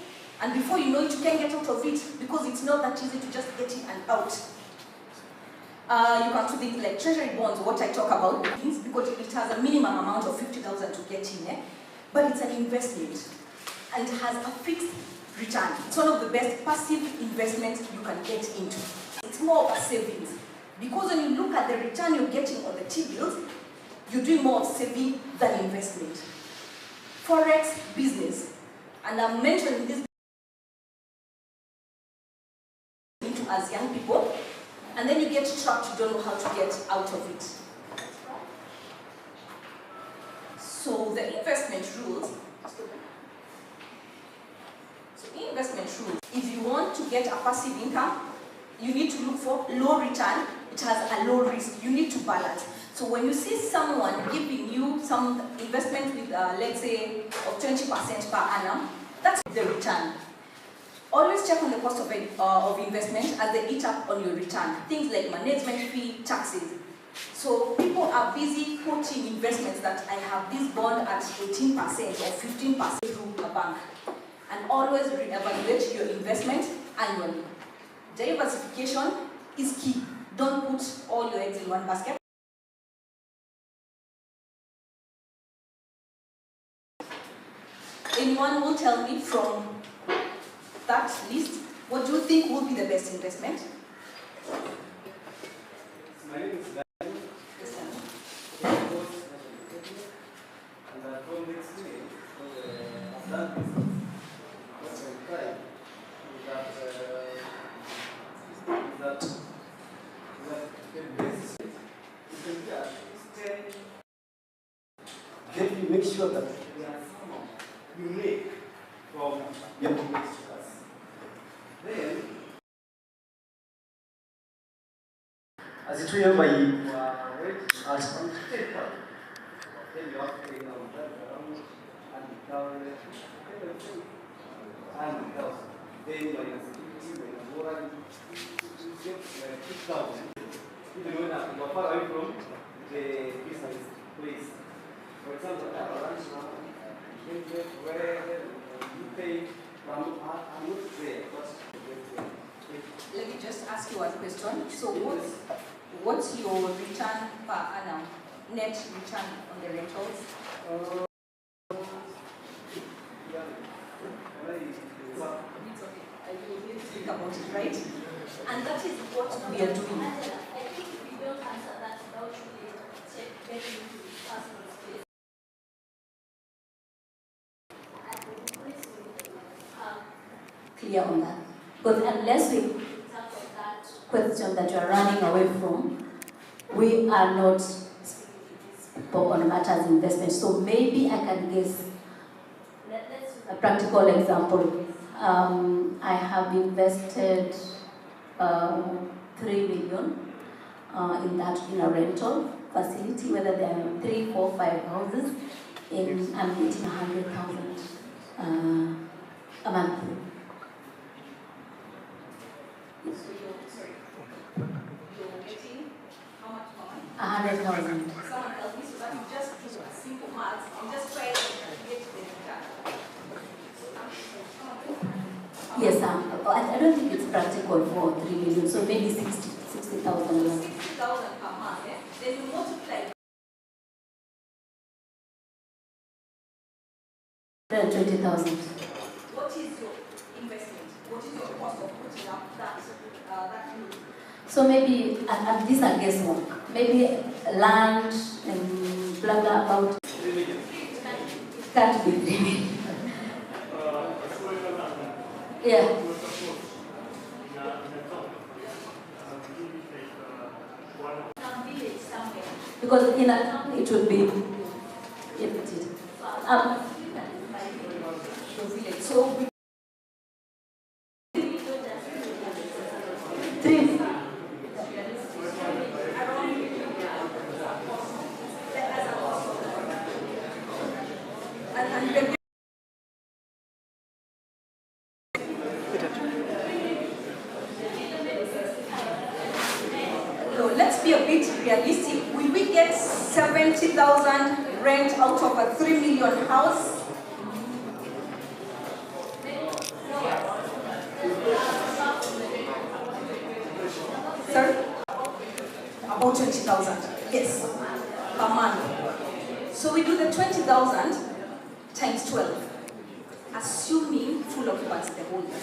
And before you know it, you can't get out of it because it's not that easy to just get in and out. You come to things like treasury bonds, what I talk about, because it has a minimum amount of 50,000 to get in, but it's an investment and it has a fixed return. It's one of the best passive investments you can get into. It's more of a savings because when you look at the return you're getting on the T-bills, you're doing more of saving than investment. Forex business, and I'm mentioning this into as young people. And then you get trapped, you don't know how to get out of it. So the investment rules, if you want to get a passive income, you need to look for low return, it has a low risk, you need to balance. So when you see someone giving you some investment with, let's say, of 20% per annum, that's the return. Always check on the cost of investment as they eat up on your return. Things like management fee, taxes. So people are busy quoting investments that I have this bond at 18% or 15% through a bank. And always reevaluate your investment annually. Diversification is key. Don't put all your eggs in one basket. Anyone will tell me from that list, what do you think will be the best investment? My name is Daniel. Yes, sir. And I from the experience, I've done business. What I tried is that the basis you can get at least 10. Then you make sure that there are some you make from your investors. Then, as it remember, you are waiting at some paper. Then you have to pay now that around and then when you're security, when you're moral, you get 6,000. Even when you're far away from the business place. For example, I have a lunch now, you get where you pay, I'm not there, but Let me just ask you one question. So what's your return per annum, net return on the rentals? It's okay. I will need to think about it, right? And that is what we are doing. I think if we don't answer that without really getting into the personal space, clear on that. Because unless we tackle that question that you are running away from, we are not people on matters investment. So maybe I can guess. Let's use a practical example. I have invested 3 million in a rental facility, whether they are 3, 4, 5 houses, and I'm getting 100,000 a month. So you're getting how much more? 100,000. Someone else me so that you just do a simple math and just try to get the return. Yes, I don't think it's practical for 3 million, so maybe 60,000. 60,000 per month, eh? Then you multiply 120,000. what is your investment? What is your cost of putting up that unit? So maybe, and these are guesswork, maybe land and blah blah about. It can't be 3 million. Yeah. Some village somewhere. Because in a town it would be limited. So we 3. So let's be a bit realistic. Will we get 70,000 rent out of a 3 million house? Sorry? About 20,000. Yes. Per month. So we do the 20,000 times 12. Assuming full occupancy the whole year.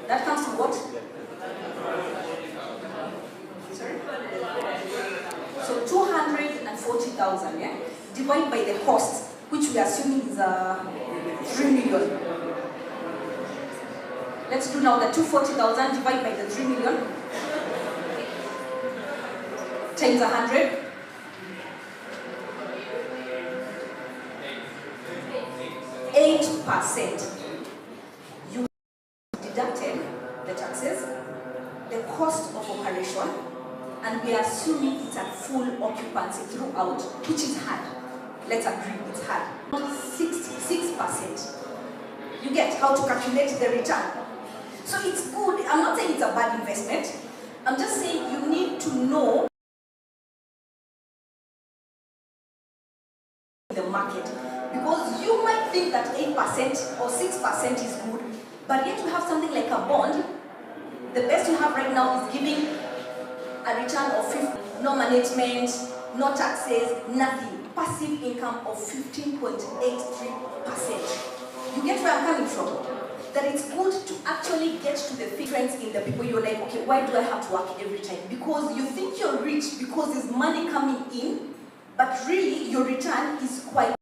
That comes to what? Sorry? So 240,000, yeah? Divided by the cost, which we are assuming is 3 million. Let's do now the 240,000 divided by the 3 million. Times 100. 8%. You deducted the taxes, the cost of operation, and we are assuming it's at full occupancy throughout, which is hard. Let's agree, it's hard. 66%. You get how to calculate the return. So it's good. I'm not saying it's a bad investment. I'm just saying you need to know the market. Because you might think that 8% or 6% is good, but yet you have something like a bond. The best you have right now is giving a return of 50, no management, no taxes, nothing. Passive income of 15.83%. You get where I'm coming from? That it's good to actually get to the difference in the people. You're like, okay, why do I have to work every time? Because you think you're rich because there's money coming in, but really your return is quite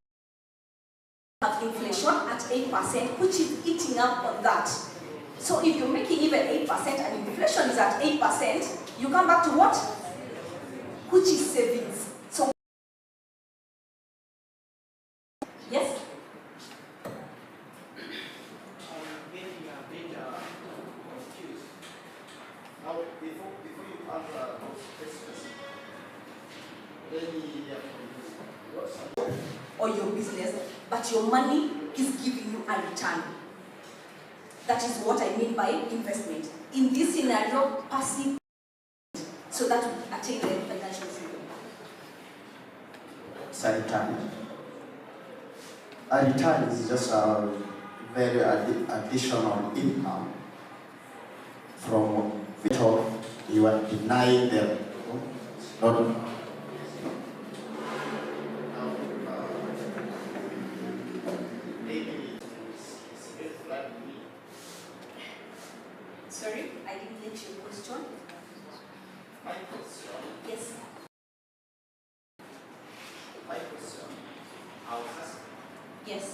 have inflation at 8%, which is eating up on that. So if you're making even 8% and inflation is at 8%, you come back to what? Which is savings. So yes? Or your business, but your money is giving you a return. That is what I mean by investment. In this scenario, passive, so that we attain the financial freedom. It's a return. A return is just a very additional income from which you are denying them. Not Sorry, I didn't get your question. my question. Yes. My question. I was asking. Yes.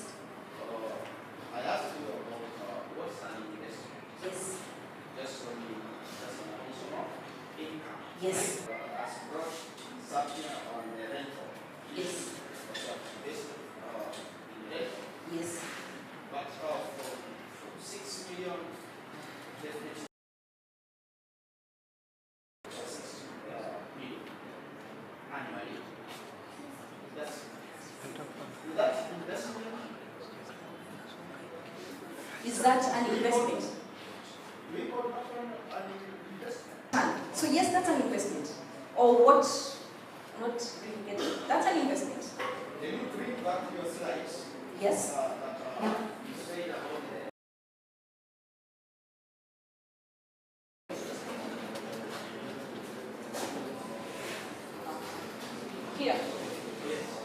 I asked you about what's an investment. Yes. Just only just an additional income. Yes. As brought something on the rental. Yes. Based in rental. Yes. But from 6 million definitely. 6 million annually. That's investment. Is that an investment? We call that an investment. So yes, that's an investment. Or what? Not really getting. That's an investment. Can you bring back your slides? Yes. You said about the Here.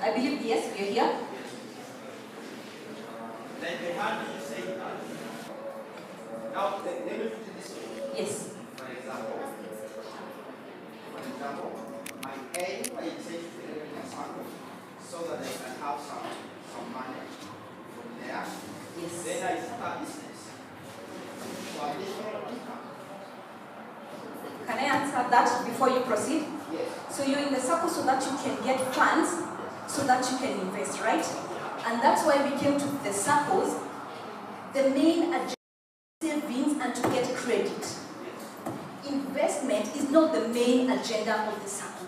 I believe yes, we are here. then they had you say that. Now let me put it this way. Yes. For example, my aim by taking the example so that they can have some money from there. Yes. Then I start a business. So additional income. Can I answer that before you proceed? Yes. So you're in the circle so that you can get funds, so that you can invest, right? And that's why we came to the circles. The main agenda is savings and to get credit. Investment is not the main agenda of the circle.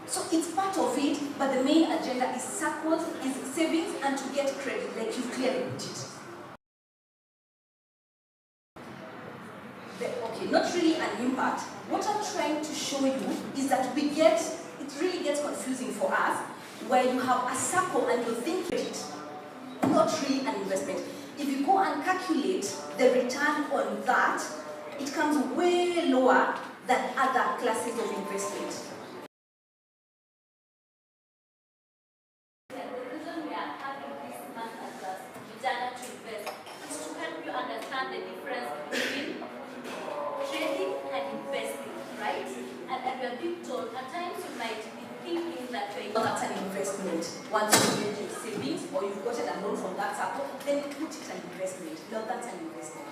So it's part of it, but the main agenda is circles, is savings and to get credit, like you clearly put it. Okay, not really an impact. What I'm trying to show you is that it really gets confusing for us, where you have a circle and you think credit, not really an investment. If you go and calculate the return on that, it comes way lower than other classes of investment. The reason we are having this MasterClass Vijana to Invest is to help you understand the difference between trading and investing, right? And we are being told at times you might be thinking that Well, that's an investment. Once you get your savings or you've gotten a loan from that circle, then you put it an investment. No, that's an investment.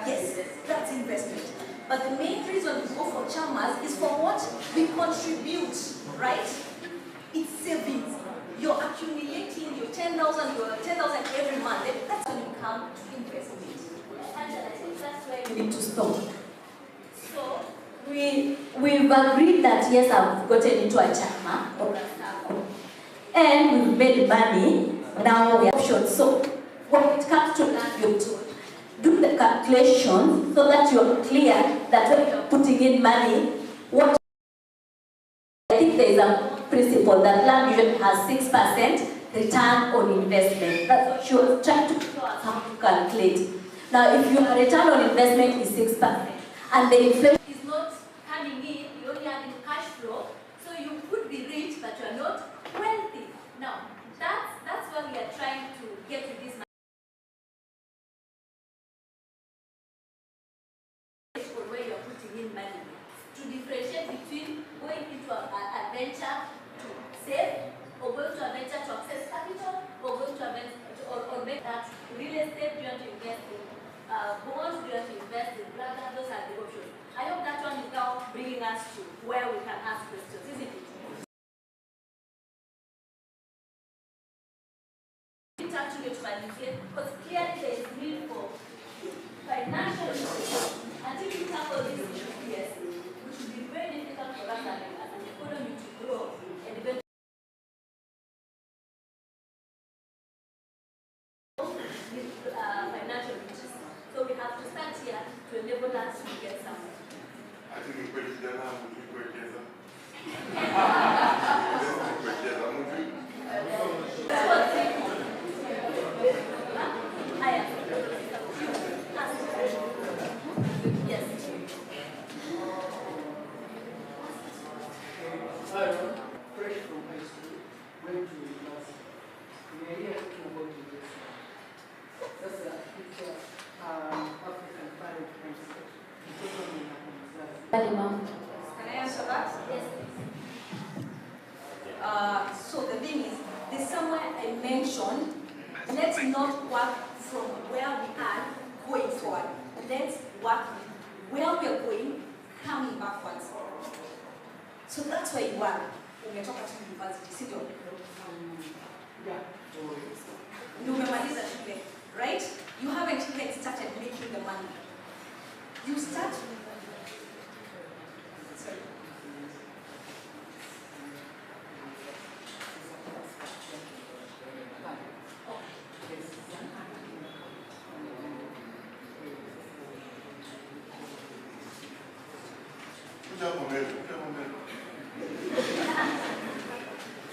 Yes, that's investment. But the main reason we go for chamas is for what? We contribute, right? It's savings. You're accumulating your 10,000, every month. That's when you come to investment. and I think that's where You need to stop. So we've agreed that yes, I've gotten into a chama or a circle, and we've made money. Now we have options. So when it comes to that, you're told do the calculation so that you're clear that when you're putting in money, what I think there is a principle that land usually has 6% return on investment. That's what she was trying to show us how to calculate. Now, if your return on investment is 6% and the inflation is not coming in, you only have in cash flow. flow. So you could be rich, but you are not wealthy. Now, that's what we are trying to get to this where you are putting in money. To differentiate between going into a venture to save, or going to a venture to access capital, or going to a venture or make that real estate, do you want to invest in bonds, do you want to invest in blah, blah, those are the options. I hope that one is now bringing us to where we can ask questions, isn't it? It's actually to manipulate, because clearly there is need for financial literacy. Until we tackle this issue, yes, which will be very difficult for us as an economy to grow and eventually financial literacy. So we have to start here to enable us to get somewhere. I think we put it down, we put it down. Yes. Fresh from high school, went to university. The idea to go to this. That's a picture African parent concept. Can I answer that? Yes. So the thing is, there's somewhere I mentioned, let's not work from where we are going forward. Let's work where we are going, coming backwards. So that's where you are. When we talk about university, sit down. Umemaliza shule, right? You haven't even started making the money. You start. Sorry.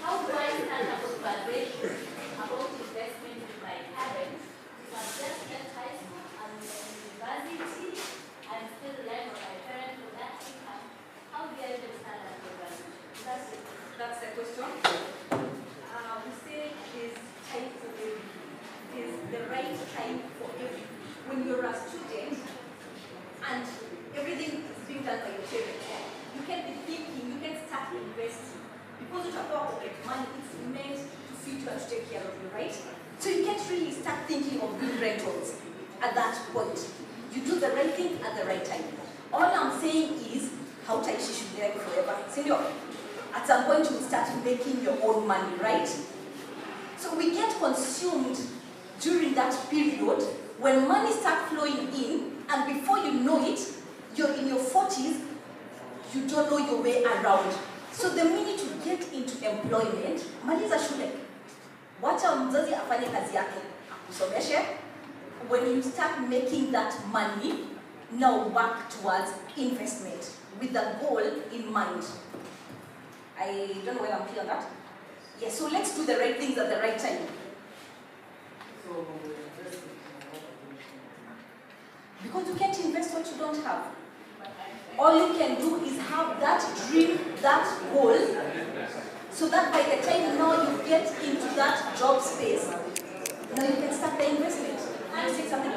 How do I start a conversation about investment with my parents? If I've just left high school, I'm in university, I'm still relying on my parents for that income. How do I even start that conversation? That's the question. We say it is time for everything. It is the right time for everything. When you're a student and everything is being done by your parents, you can be thinking, you can start investing. Because you talk about pocket money, it's meant to feed you and to take care of you, right? So you can't really start thinking of doing rentals at that point. You do the right thing at the right time. All I'm saying is, how tight she should be like forever. Senior, at some point you will start making your own money, right? So we get consumed during that period when money starts flowing in, and before you know it, you're in your 40s, you don't know your way around. So the minute you get into employment, maliza shule. Wacha mzazi afanye kazi yake, akusomeshe. When you start making that money, now work towards investment with the goal in mind. I don't know whether I'm clear on that. Yes, so let's do the right things at the right time. So, Because you can't invest what you don't have. All you can do is have that dream, that goal, so that by the time now you get into that job space, now you can start the investment. You say something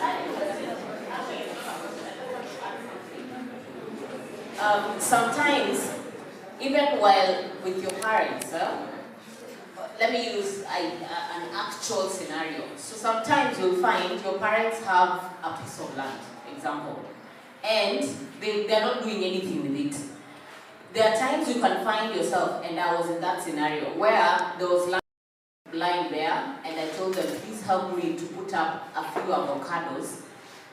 sometimes, even while with your parents, let me use an actual scenario. So sometimes you'll find your parents have a piece of land, example, and they're not doing anything with it. There are times you can find yourself, and I was in that scenario, where there was land lying there, and I told them, please help me to put up a few avocados,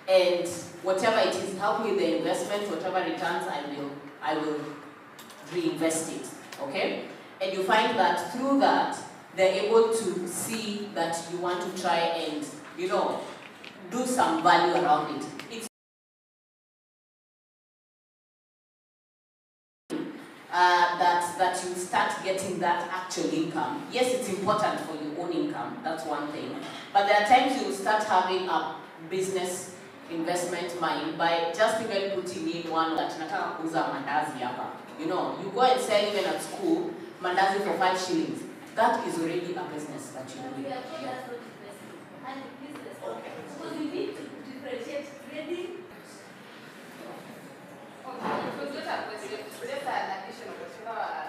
and whatever it is, help me with the investment, whatever returns I will reinvest it, okay? And you find that through that, they're able to see that you want to try and, do some value around it. It's that you start getting that actual income. Yes, it's important for your own income, that's one thing. But there are times you will start having a business investment mind by just even putting in one that nataka kuuza mandazi hapa. You know, you go and sell even at school mandazi for 5 shillings. That is already a business that you're doing. And business. Okay. Because you need to differentiate trading. Okay, it was just a question, just an additional question. My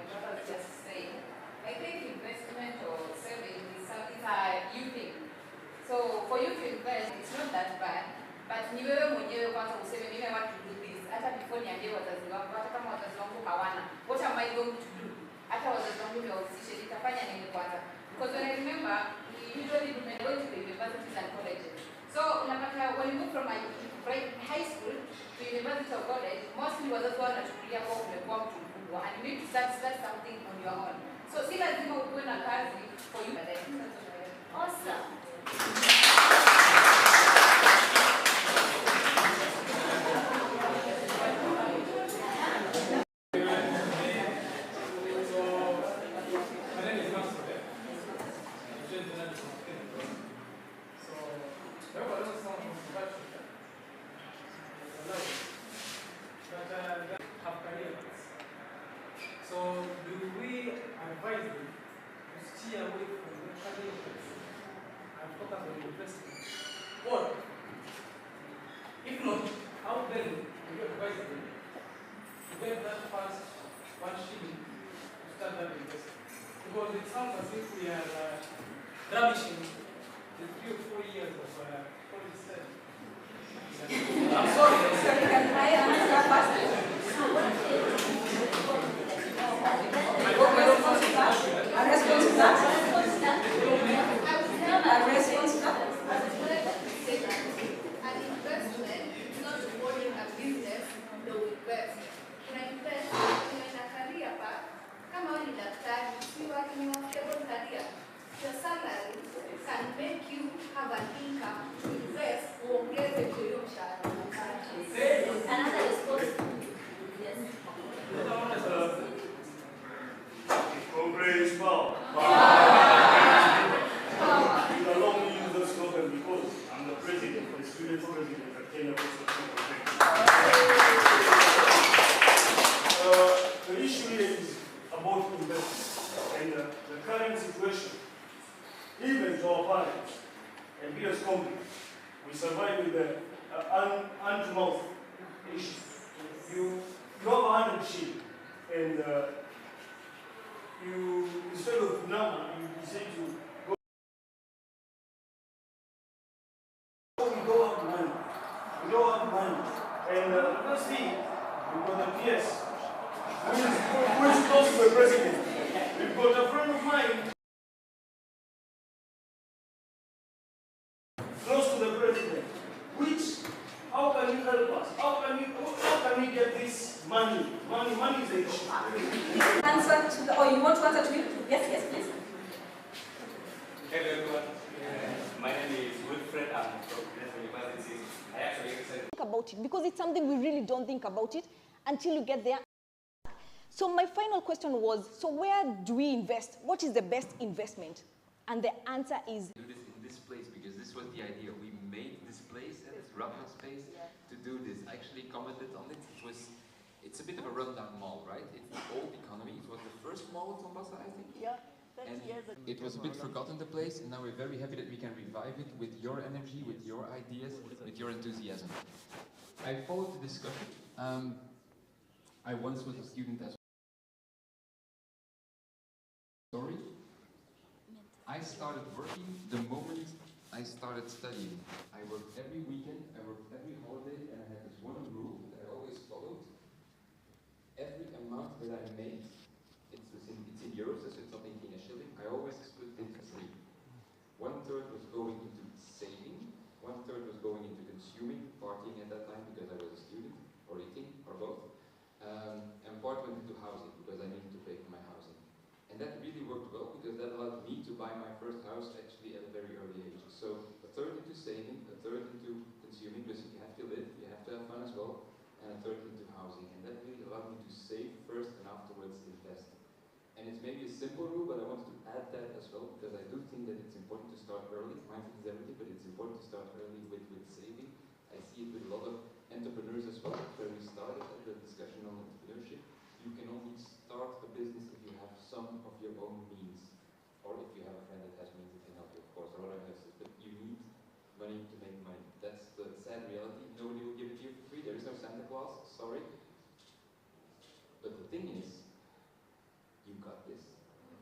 brother was just saying. I think investment or saving is something you think. So for you to invest, it's not that bad. But ni wewe mwenyewe kwanza useme mimi I want to do this. Hata before niambie wazazi wangu, hata kama wazazi wangu hawana. What am I going to do? Hata wazazi wangu niwahusishe, nitafanya nini kwanza? Because when I remember, we usually do going to the universities and colleges. So when you move from high school to university or college, mostly wazazi wanachukulia kwa umekuwa mtu mkubwa and you need to start something on your own. So si lazima ukuwe na kazi for you. Awesome. So, do we advise them to steer away from the career and focus on investment? Or, if not, how then do you advise them to get that first 1 shilling to start that investment? Because it sounds as if we are ravishing the 3 or 4 years of college study. I'm sorry. Can I answer first? A response to that? An investment is not owning a business, no invest. When I invest in a career path, come out in daktari, you are in a stable career. Your salary can make you have an income to invest or get a career share. Another response. Yes. Progress power. You allow me to use that slogan because I'm the president, the student president at Kenya Post. The issue here is about investment and the current situation. Even to our parents and BS company, we survive with the hand-to-mouth issue. You have 100 sheep and you, instead of number, you decide to go. We don't have money. We don't have money. And let's see, we've got the PS, who is close to the president. We've got a friend of mine close to the president. Which, how can you help us? How can we get this money? Money is the issue. Answer to the, or you want to answer to me? Yes, please. Hello everyone. My name is Wilfred. I'm from National University. I actually think about it because it's something we really don't think about it until you get there. So my final question was, so where do we invest? What is the best investment? And the answer is Do this in this place because this was the idea. We made this place and this Rafa space to do this. I actually commented on it. It's a bit of a rundown mall, right? It's the old economy. It was the first mall at Mombasa, I think. yeah. And it was a bit forgotten, the place, and now we're very happy that we can revive it with your energy, with your ideas, with your enthusiasm. I followed the discussion. I once was a student as story. I started working the moment I started studying. I worked every weekend, I worked every holiday, and I had this one rule that I always followed. Every amount that I made, it's in euros, so it's not in a shilling, I always split it into 3. 1/3 was going into saving, 1/3 was going into consuming, partying at that time because I was a student, or eating, or both, and part went into housing because I needed to pay for my housing. And that really worked well because that allowed me to buy my first house actually at a very early age. So 1/3 into saving, 1/3 into consuming because you have to live, you have to have fun as well, and 1/3 into housing. And that really allowed me to save first and afterwards invest. And it's maybe a simple rule, but I wanted to add that as well because I do think that it's important to start early. Mindset is everything, but it's important to start early with saving. I Santa Claus, sorry. But the thing is, you got this.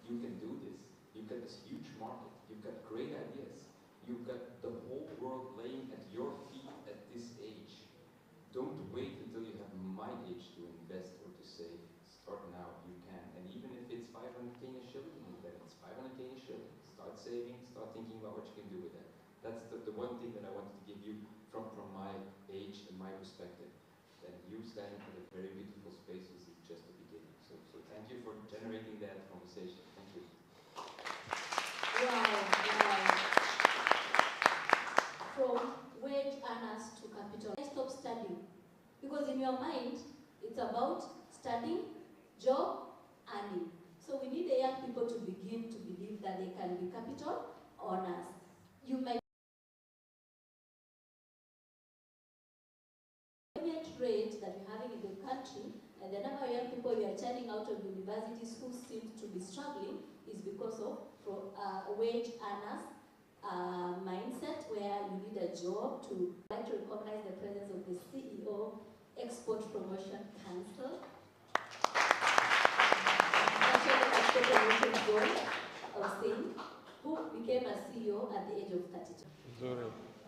You can do this. You've got this huge market. You've got great ideas. You've got the whole world laying at your feet at this age. Don't wait until you have my age to invest or to save. Start now, you can. And even if it's 500 Kenyan shilling, then it's 500 Kenyan shilling. Start saving, start thinking about what you can do with that. That's the one thing that I wanted to give you from my age and my perspective. And you standing at a very beautiful space, this is just the beginning. So thank you for generating that conversation. Thank you. Wow, wow. From wage earners to capital. Stop studying. Because in your mind, it's about studying, job, earning. So we need the young people to begin to believe that they can be capital earners. You might rate that we're having in the country, and the number of young people you are churning out of universities who seem to be struggling is because of wage earners mindset, where you need a job to like to recognize the presence of the CEO, Export Promotion Council. Who became a CEO at the age of 32.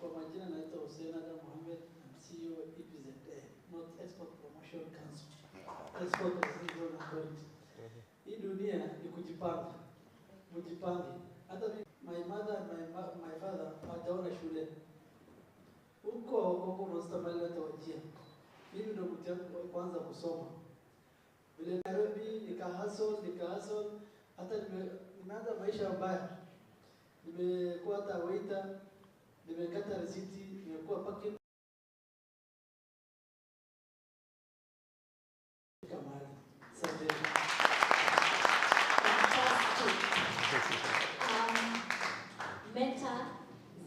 Kwa majina naitwa Hussein Adam Mohamed, I'm CEO at EPZA, not Export Promotion Council, Export Promotion Authority. Hii dunia ni kujipanga, mujipange. Hata my mother and my father hawajaona shule. Huko Mostamali watawajia. Mimi ndo mtu kwanza kusoma. Vile Nairobi nikahustle, hata nimeanza maisha mbaya. Nimekuwa hata waiter, nimekata risiti, nimekuwa parking. Kamali. Asante. Meta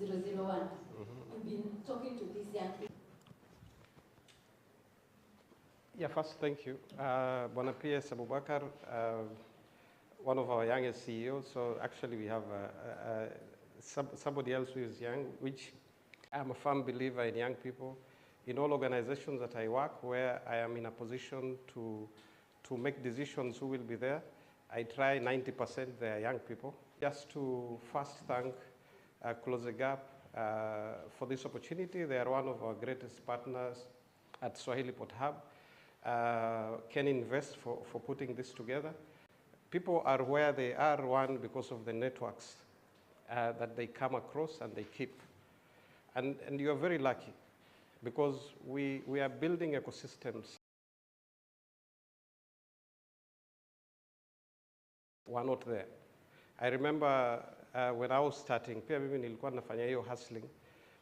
001. You've been talking to these young people. Yeah, first, thank you. Bwana P.S. Abubakar, one of our youngest CEOs. So actually we have somebody else who is young, which I'm a firm believer in young people. In all organizations that I work, where I am in a position to make decisions who will be there, I try 90% they are young people. Just to first thank Close the Gap for this opportunity. They are one of our greatest partners at Swahili Port Hub. Can invest for putting this together. People are where they are, one, because of the networks that they come across and they keep. And you are very lucky, because we are building ecosystems. We're not there. I remember when I was starting, pia mimi nilikuwa nafanya hiyo hustling.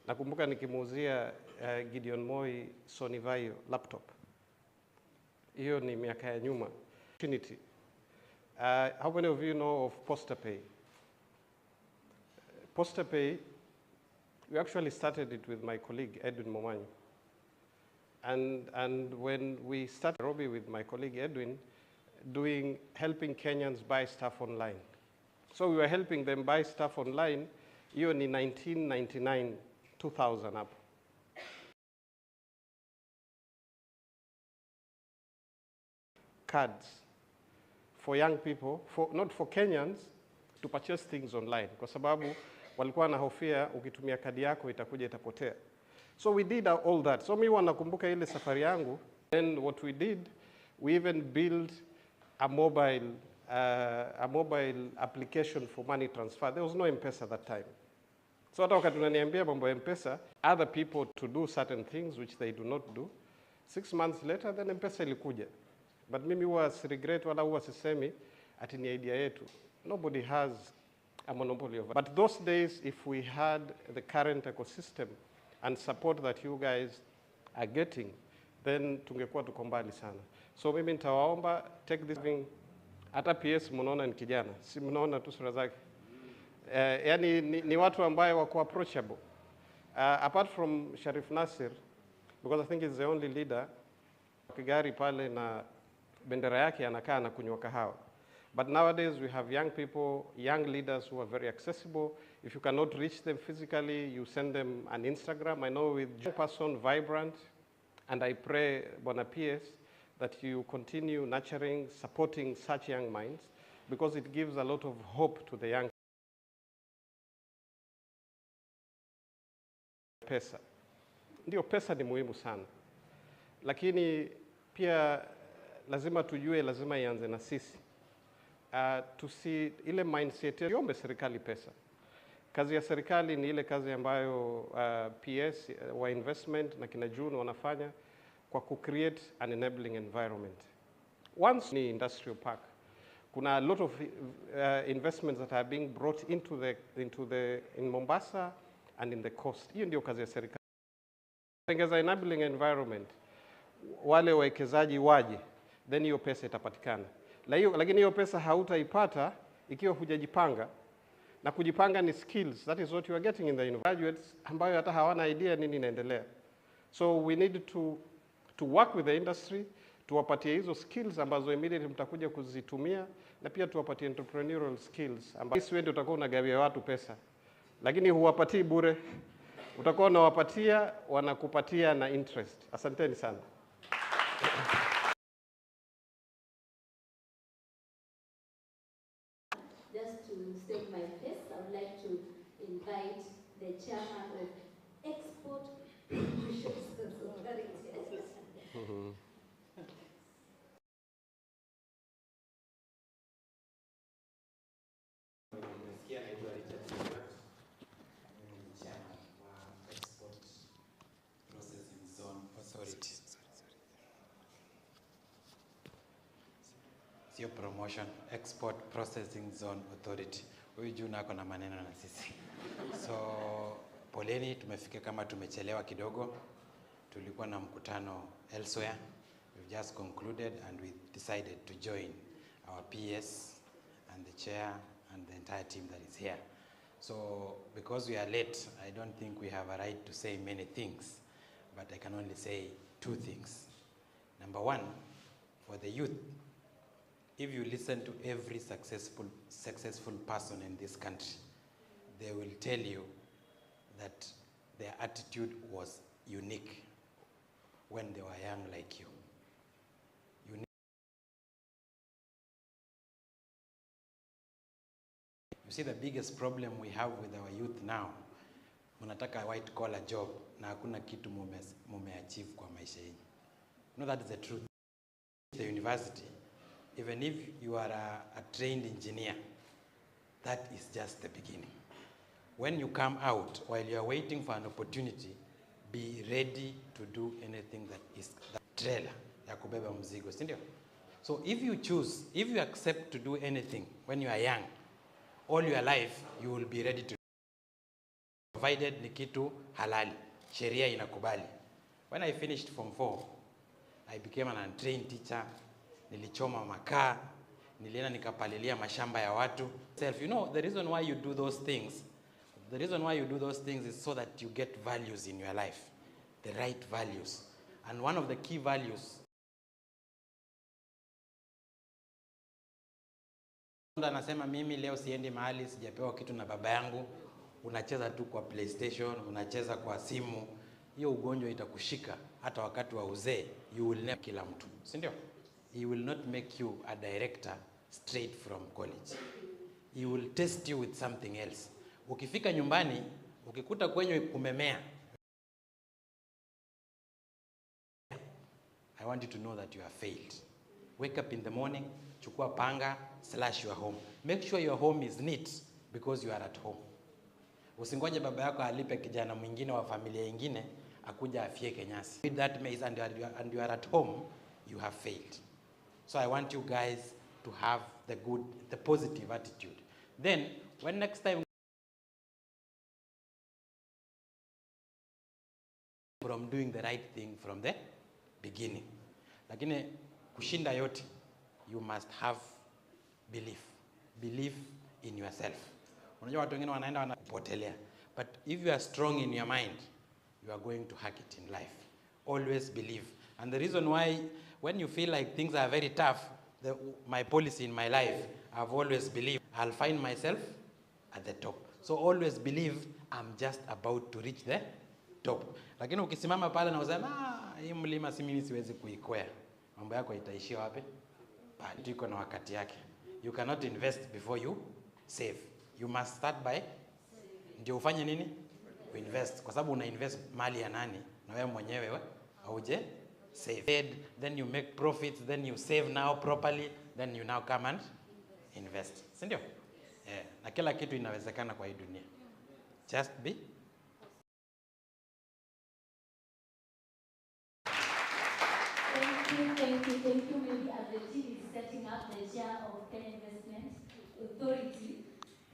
Nakumbuka nikimuuzia Gideon Moi Sony Vaio laptop. Hiyo ni miaka ya nyuma. Opportunity. How many of you know of PostaPay? PostaPay, we actually started it with my colleague Edwin Momanyi. And when we started Nairobi with my colleague Edwin, helping Kenyans buy stuff online. So we were helping them buy stuff online, even in 1999, 2000 up. Cards for young people, not for Kenyans, to purchase things online. Kwa sababu walikuwa na hofia ukitumia kadi yako itakuja itapotea. So we did all that. So mimi wanakumbuka ile safari yangu. Then what we did, we even built a mobile application for money transfer. There was no M-Pesa at that time. So hata wakati unaniambia mambo ya M-Pesa, other people to do certain things which they do not do. 6 months later, then M-Pesa ilikuja. But mimi huwa regret wala huwa sisemi ati ni idea yetu. Nobody has a monopoly of it. But those days, if we had the current ecosystem and support that you guys are getting, then tungekuwa tuko mbali sana. So mimi nitawaomba, take this thing. Hata PS mnaona ni kijana, si mnaona tu sura zake. Yani ni watu ambaye wako approachable. Apart from Sharif Nasir, because I think he's the only leader, Kigari pale na bendera yake anakaa na kunywa kahawa. But nowadays we have young people, young leaders who are very accessible. If you cannot reach them physically, you send them an Instagram. I know with young person, vibrant, And I pray, Bwana PS, that you continue nurturing, supporting such young minds, because it gives a lot of hope to the young. Pesa. Ndio, pesa ni muhimu sana. Lakini pia lazima tujue, lazima ianze na sisi. Ile mindset yombe serikali pesa. Kazi ya serikali ni ile kazi ambayo PS wa investment na kina June wanafanya kwa create an enabling environment. Once ni industrial park, kuna a lot of investments that are being brought in Mombasa and in the coast. Hiyo ndio kazi ya serikali. Tengeza enabling environment, wale wawekezaji waje, then hiyo pesa itapatikana. Lakini hiyo pesa hautaipata ikiwa hujajipanga. Na kujipanga ni skills. That is what you are getting in the graduates ambayo hata hawana idea nini inaendelea. So we need to work with the industry, tuwapatie hizo skills ambazo immediately mtakuja kuzitumia, na pia tuwapatie entrepreneurial skills ambazo sisi ndio utakuwa unagawia watu pesa. Lakini huwapatii bure. Utakuwa unawapatia, wanakupatia na interest. Asanteni sana. Just to state my case, I would like to invite the chairman of Export Promotions Authority. Sio promotion, Export Processing Zone Authority. Huyu juu nako na maneno na sisi. So, poleni, tumefika kama tumechelewa kidogo. Tulikuwa na mkutano elsewhere. We've just concluded and we decided to join our PS and the chair and the entire team that is here. So, because we are late, I don't think we have a right to say many things, but I can only say two things. Number one, for the youth, if you listen to every successful person in this country, they will tell you that their attitude was unique when they were young like you. You see, the biggest problem we have with our youth now, munataka white collar job na hakuna kitu mumeachieve kwa maisha yenu. You know, that is the truth. The university, even if you are a trained engineer, that is just the beginning. When you come out, while you are waiting for an opportunity, be ready to do anything that is the trailer ya kubeba mzigo, sindio? So if you accept to do anything when you are young, all your life you will be ready to, provided ni kitu halali, sheria inakubali. When I finished Form 4, I became an untrained teacher. Nilichoma makaa, nilienda nikapalilia mashamba ya watu. You know, the reason why you do those things, is so that you get values in your life, the right values. And one of the key values, anasema mimi leo siendi mahali, sijapewa kitu na baba yangu, unacheza tu kwa PlayStation, unacheza kwa simu, hiyo ugonjwa itakushika hata wakati wa uzee. You will never kila mtu, si ndio? He will not make you a director straight from college. He will test you with something else. Ukifika nyumbani, ukikuta kwenye kumemea, I want you to know that you have failed. Wake up in the morning, chukua panga, slash your home. Make sure your home is neat because you are at home. Usingoje baba yako alipe kijana mwingine wa familia nyingine akuja afieke nyasi. With that maze and you are at home, you have failed. So I want you guys to have the positive attitude. Then, when next time from doing the right thing from the beginning. Lakini kushinda yote, you must have belief. Belief in yourself. Unajua watu wengine wanaenda wanapotelea. But if you are strong in your mind, you are going to hack it in life. Always believe. And the reason why, when you feel like things are very tough, my policy in my life, I've always believed I'll find myself at the top. So always believe I'm just about to reach the top. top. Lakini ukisimama pale na usema hii mlima si mimi siwezi kuikwea, mambo yako itaishia wapi? Bado iko na wakati yake. You cannot invest before you save. You must start by ndio ufanye nini? Invest, kwa sababu una invest mali ya nani? Na wewe mwenyewe hauje save. Then you make profits, then you save now properly, then you now come and invest. Si ndio? Na kila kitu inawezekana kwa hii dunia. Just be Thank you. Maybe as the team is setting up the chair of Kenya Investment Authority,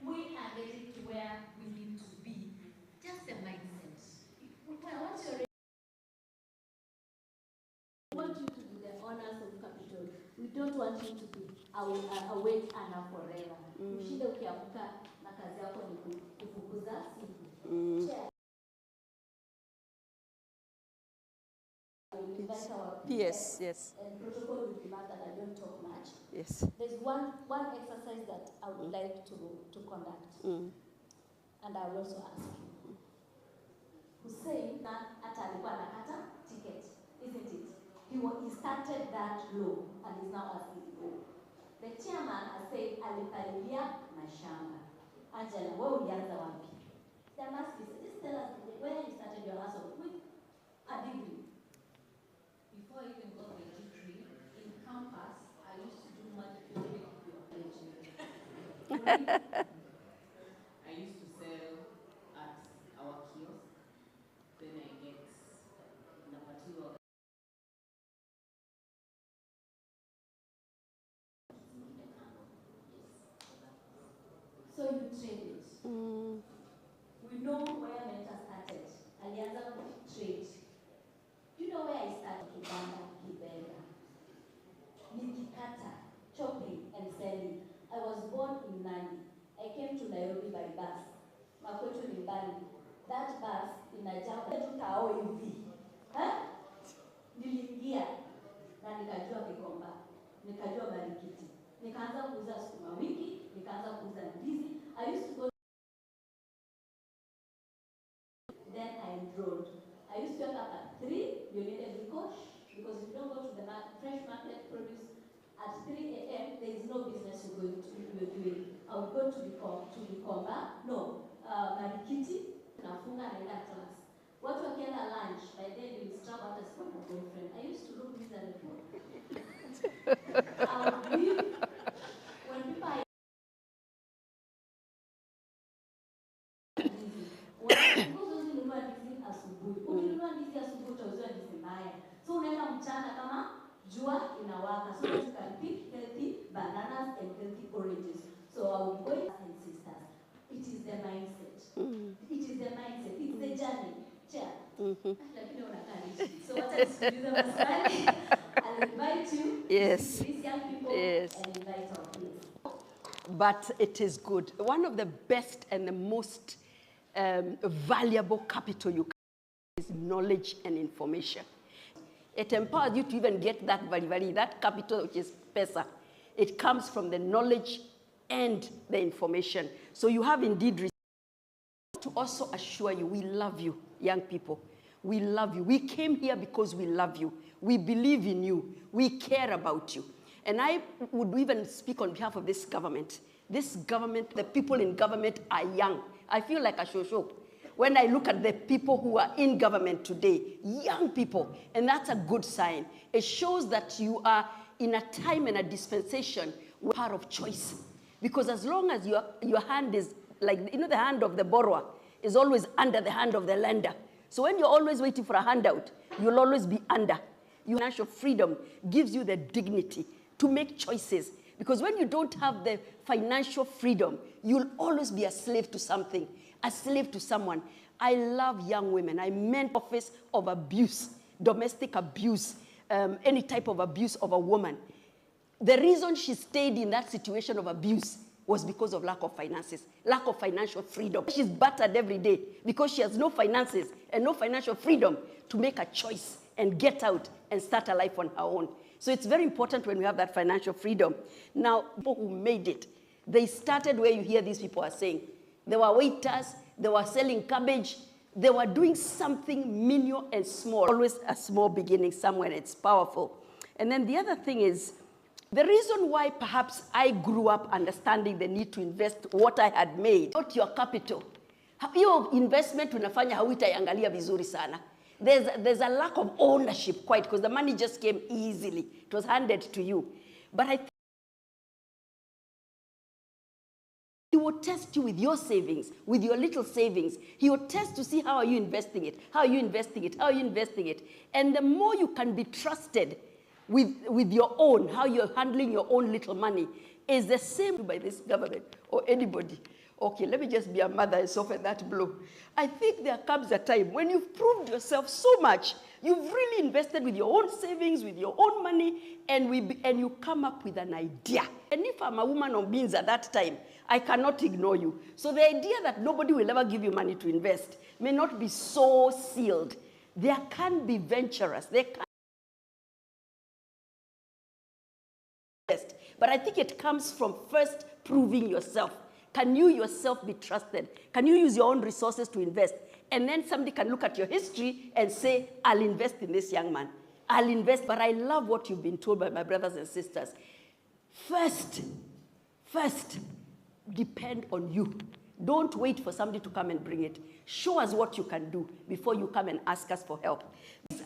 we are getting to where we need to be. Just the mindset. We want you to do the honors of capital. We don't want you to be awake and forever. Ushinde ukiamka na kazi yako ni kufukuza siku. Chair. Yes, yes. And protocol will be that I don't talk much. Yes. There's one exercise that I would like to conduct. And I will also ask you. Hussein hata alikuwa anakata ticket, isn't it? He started that low and is now a CEO. The chairman has said alipalilia mashamba. Angela, wewe ulianza wapi? There must be, just tell us where you started your hustle with a degree. Before I even got my degree, in campus, I used to do manicure. I used to sell at our kiosk. Then I get number 2. So you trade it. We know where Mentor started. Alianza trade. You know where I started? Kibenda. Nikikata, chopping and selling. I was born in Nandi. I came to Nairobi by bus. Makwetu ni mbali. That bus inajaa tukao hivi. Niliingia na nikajua Kikomba, nikajua Marikiti. Nikaanza kuuza sukuma wiki, nikaanza kuuza ndizi. I used to go. Then I enrolled. I used to wake up at 3, you needed because if you don't go to the fresh market produce at 3 a.m., there is no business you're doing. I would go to Bikomba, Marikiti, nafunga naenda class. Watu wakienda lunch, by then you will struggle out as my boyfriend. I used to look miserable. I would leave when people are so unaenda mchana kama jua inawaka, so you can pick healthy bananas and healthy oranges. So I will go and sisters. It is the mindset. It is the mindset. It's the journey. Chair. So what I do I'll invite you. Yes. These young people yes. And invite our kids. But it is good. One of the best and the most valuable capital you can is knowledge and information. It empowers you to even get that that capital which is pesa. It comes from the knowledge and the information. So you have indeed to also assure you, we love you, young people. We love you. We came here because we love you. We believe in you. We care about you. And I would even speak on behalf of this government. This government, the people in government are young. I feel like a shosho when I look at the people who are in government today, young people, and that's a good sign. It shows that you are in a time and a dispensation where part of choice. Because as long as your hand is, like, the hand of the borrower is always under the hand of the lender. So when you're always waiting for a handout, you'll always be under. Your financial freedom gives you the dignity to make choices. Because when you don't have the financial freedom, you'll always be a slave to something, a slave to someone. I love young women. I meant office of abuse, domestic abuse, any type of abuse of a woman. The reason she stayed in that situation of abuse was because of lack of finances, lack of financial freedom. She's battered every day because she has no finances and no financial freedom to make a choice and get out and start a life on her own. So it's very important when we have that financial freedom. Now, people who made it, they started where you hear these people are saying. They were waiters, they were selling cabbage, They were doing something menial and small. Always a small beginning somewhere, it's powerful. And then the other thing is, the reason why perhaps I grew up understanding the need to invest what I had made, not your capital. Hiyo investment unafanya hauitaiangalia vizuri sana. There's a lack of ownership quite, because the money just came easily. It was handed to you. But I think he will test you with your savings, with your little savings. He will test to see how are you investing it, how are you investing it, how are you investing it. And the more you can be trusted with your own, how you're handling your own little money, is the same by this government or anybody. Okay, let me just be a mother and soften that blow. I think there comes a time when you've proved yourself so much, you've really invested with your own savings, with your own money, and you come up with an idea. And if I'm a woman of means at that time, I cannot ignore you. So the idea that nobody will ever give you money to invest may not be so sealed. There can be venturers. There can invest. But I think it comes from first proving yourself. Can you yourself be trusted? Can you use your own resources to invest? And then somebody can look at your history and say, I'll invest in this young man. I'll invest. But I love what you've been told by my brothers and sisters. First, depend on you. Don't wait for somebody to come and bring it. Show us what you can do before you come and ask us for help.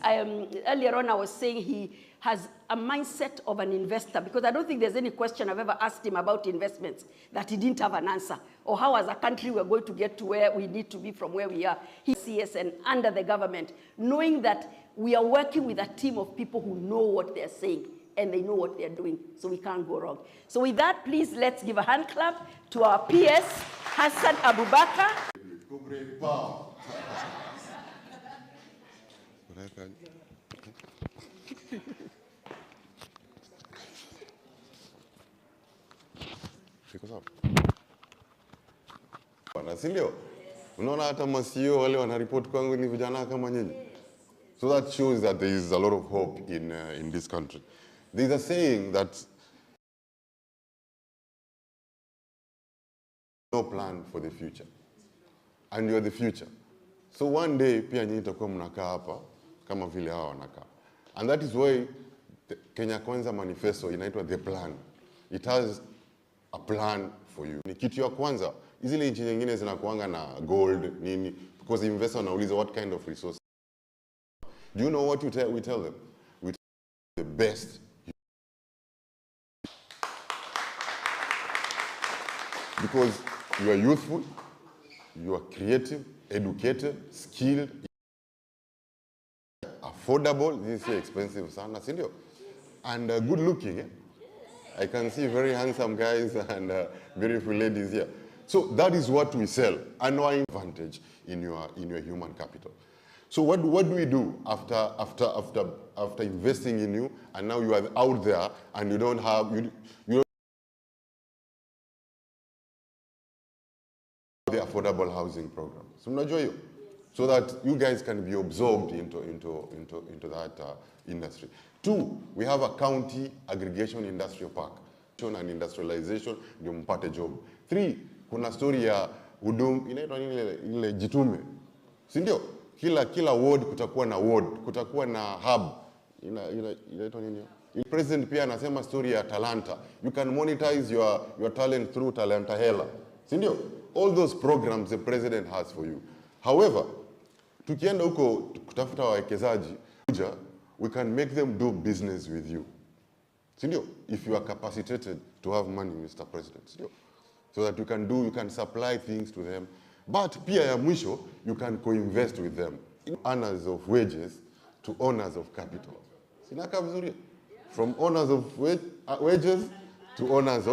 Earlier on, I was saying he has a mindset of an investor, because I don't think there's any question I've ever asked him about investments that he didn't have an answer, or how as a country we're going to get to where we need to be from where we are. He's CS and under the government, knowing that we are working with a team of people who know what they're saying and they know what they're doing, so we can't go wrong. So with that, please, let's give a hand clap to our PS, Hassan Abubakar. Si ndio? Unaona hata masio wale wanaripoti kwangu ni vijana kama nyinyi. So that shows that there is a lot of hope in this country. There is a saying that no plan for the future, and you are the future. So one day pia nyinyi mtakuwa mnakaa hapa kama vile hawa wanakaa. And that is why the Kenya Kwanza manifesto inaitwa the plan. It has a plan for you. Ni kitu ya kwanza, zile nchi nyingine zinakuanga na gold nini, because the investor anauliza what kind of resources. Do you know what we tell them? We tell them the best. Because you are youthful, you are creative, educated, skilled, affordable. This is expensive sana, sindio? And good looking. Eh? I can see very handsome guys and beautiful ladies here. So that is what we sell, and our advantage in your human capital. So what do we do after investing in you, and now you are out there and you don't have the affordable housing program. So mnajua hiyo, so that you guys can be absorbed into that industry. 2, we have a county aggregation industrial park and industrialization ndio mpate job. 3, kuna story ya inaitwa nini ile jitume. Si ndio? Kila ward kutakuwa na hub. Inaitwa nini? The president pia anasema story ya talanta. You can monetize your talent through Talanta Hela. Si ndio? All those programs the president has for you. However, tukienda huko kutafuta wawekezaji, we can make them do business with you. Si ndio? If you are capacitated to have money, Mr. President. Si ndio? So that you can supply things to them. But pia ya mwisho, you can co-invest with them. Owners of wages to owners of capital. Sinaka vizuri? From owners of wages to owners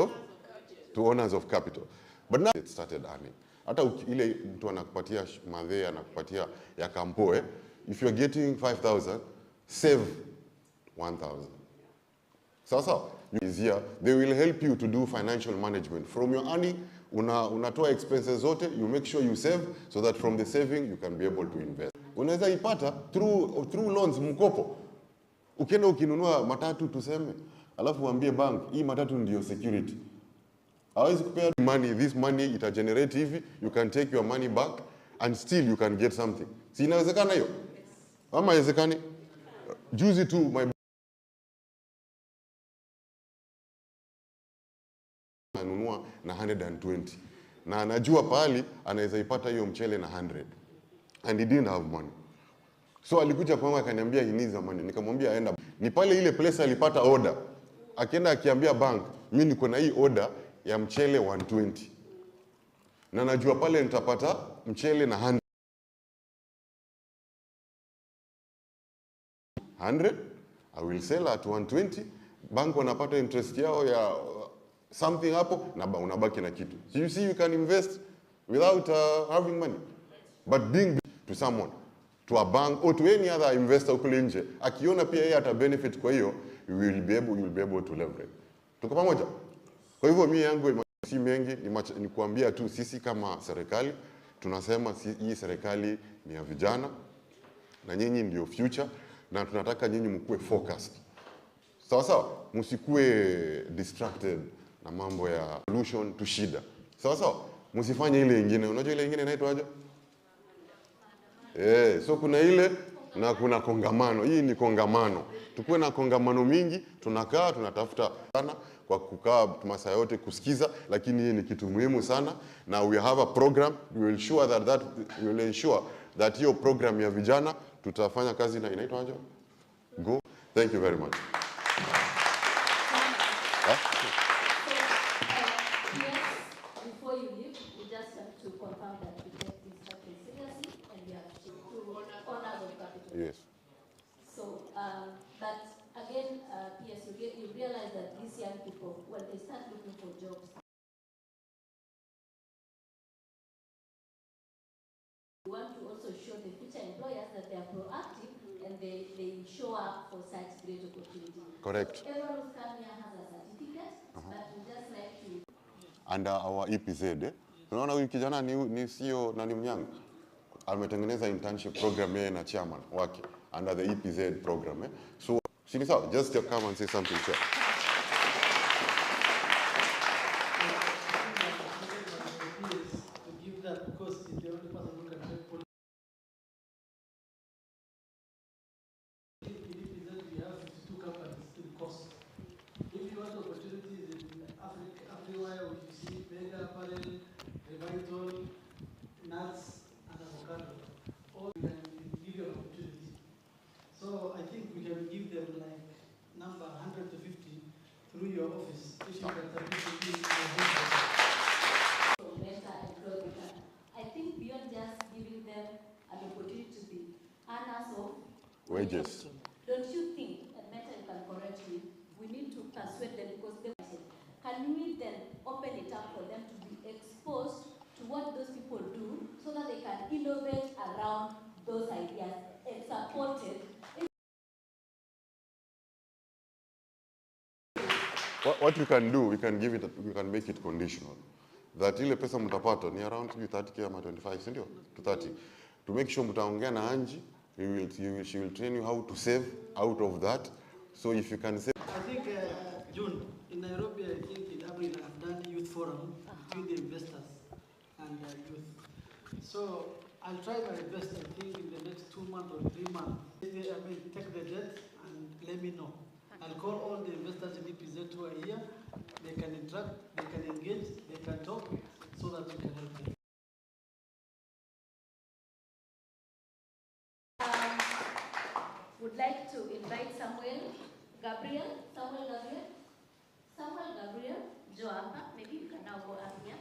of capital. But now it started earning. Hata ile mtu anakupatia madhe, anakupatia ya kampo, if you're getting 5,000, save 1,000. So is here, they will help you to do financial management. From your earning, unatoa expenses zote, you make sure you save, so that from the saving, you can be able to invest. Unaweza ipata through loans, mkopo. Ukienda ukinunua matatu tuseme, alafu uambie bank, hii matatu ndio security. Hawezi kupea money, this money ita generate hivi, you can take your money back and still you can get something. Si inawezekana hiyo? Ama haiwezekani? Juzi tu my anunua na 120 na anajua pahali anaweza ipata hiyo mchele na 100 and he didn't have money. So alikuja kwangu akaniambia he needs money. Nikamwambia aenda. Ni pale ile place alipata order. Akienda akiambia bank, mimi niko na hii order ya mchele 120. Na najua pale nitapata mchele na 100. I will sell at 120. Bank wanapata interest yao ya something hapo na unabaki na kitu. So you see you can invest without having money. But being to someone, to a bank or to any other investor kule nje, akiona pia yeye ata benefit kwa hiyo, you will be able to leverage. Tuko pamoja? Kwa hivyo mimi yangu si mengi, ni kuambia tu sisi kama serikali tunasema hii serikali ni ya vijana na nyinyi ndio future na tunataka nyinyi mkue focused. Sawa sawa, msikue distracted na mambo ya solution to shida. Sawa sawa, msifanye ile nyingine. Unajua ile nyingine inaitwa aje? So kuna ile na kuna kongamano. Hii ni kongamano. Tukue na kongamano mingi, tunakaa, tunatafuta sana kwa kukaa masaa yote kusikiza, lakini hii ni kitu muhimu sana na we have a program. We will ensure that hiyo program ya vijana tutafanya kazi na inaitwa aje? Go. Thank you very much. Before you leave, we just have to confirm that we take this topic seriously and we have to honor the capital. Yes. So, but again, yes, you realize that these young people, when they start looking for jobs, we want to also show the future employers that they are proactive and they show up for such great opportunity. Correct. So everyone who's come here has a certificate, but we just like to under our EPZ. Unaona huyu kijana ni CEO na ni mnyanga. Ametengeneza internship program yeye na chairman wake under the EPZ program. So, sini sawa, just come and say something, sir. To give that because it's the only person who can help. We have 52 companies in cost. If you want opportunities in Africa, everywhere you see mega apparel, revital, nuts, and avocado, all can give you an opportunity. So I think we can give them like number 100 to 50 through your office if you can submit to me. I think beyond just giving them an opportunity to be earners of wages. Don't you think, and Meta you can correct me, we need to persuade them because they can we then open it up for them to be exposed to what those people do so that they can innovate around those ideas and support it. What we can do, we can make it conditional. That ile pesa mtapata ni around 30k ama 25, si ndio? To 30. To make sure mtaongea na Angie, she will train you how to save out of that. So if you can save. I think June in Nairobi, I think in April I've done youth forum with the investors and youth. So I'll try my best. I think in the next 2 months or 3 months, take the jet and let me know. I'll call all the investors in EPZ who are here. They can interact, they can engage, they can talk, so that we can help them. Would like to invite Samuel Gabriel, Joe hapa, maybe you can now go up here.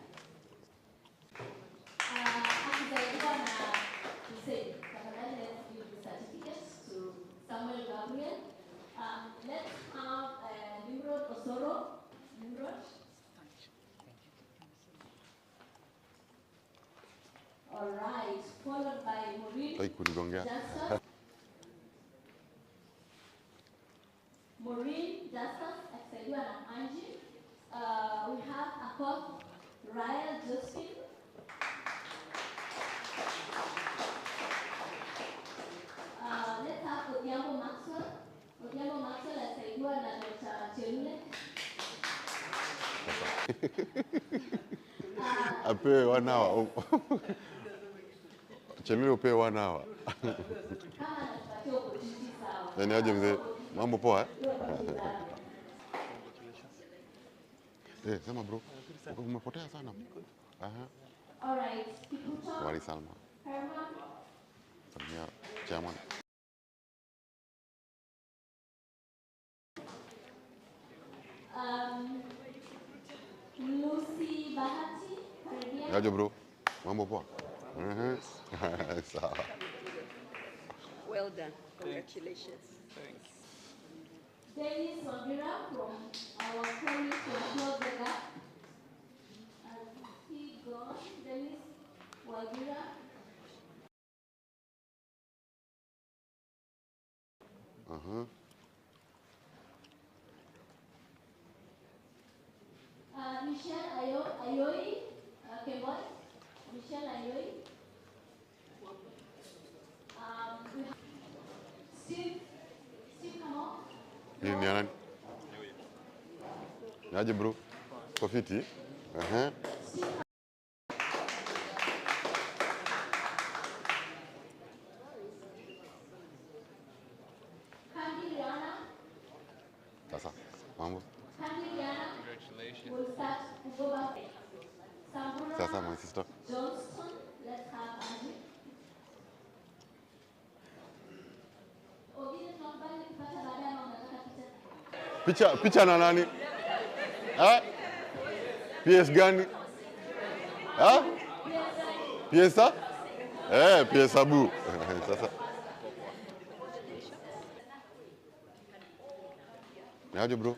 Akizaidiwa na Hussein, tafadhali let's give the certificates to Samuel Gabriel. Let's have Nimrod Osoro. Nimrod. All right, followed by Maureen Justus. Maureen Justus, akisaidiwa na Angie. We have Akot Raya Josephine. Let's have Odhiambo Maxwell. Odhiambo Maxwell akisaidiwa na Dr. Chelule. Apewe 1 hour. Chelule upewe 1 hour. Yaani aje mzee, mambo poa eh? Sema bro, umepotea sana. Aha. Alright, Wali Salma. Salimia chairman. Lucy Bahati, karibia. Yaje bro, mambo poa. Sawa. Well done. Congratulations. Thank you. Dennis Wagira from our colleague from Close the Gap. He gone. Dennis Wagira. Michelle Ayoi, Keboy. Michelle Ayoi. Steve, come on. Ni nani? Yaje bro, kofiti. Sasa, mambo. Congratulations. We'll start to go back. Sasa, my sister. Johnston, let's have Angie. Picha na nani? PS gani? PS? PS Abu. Sasa. Yaje bro?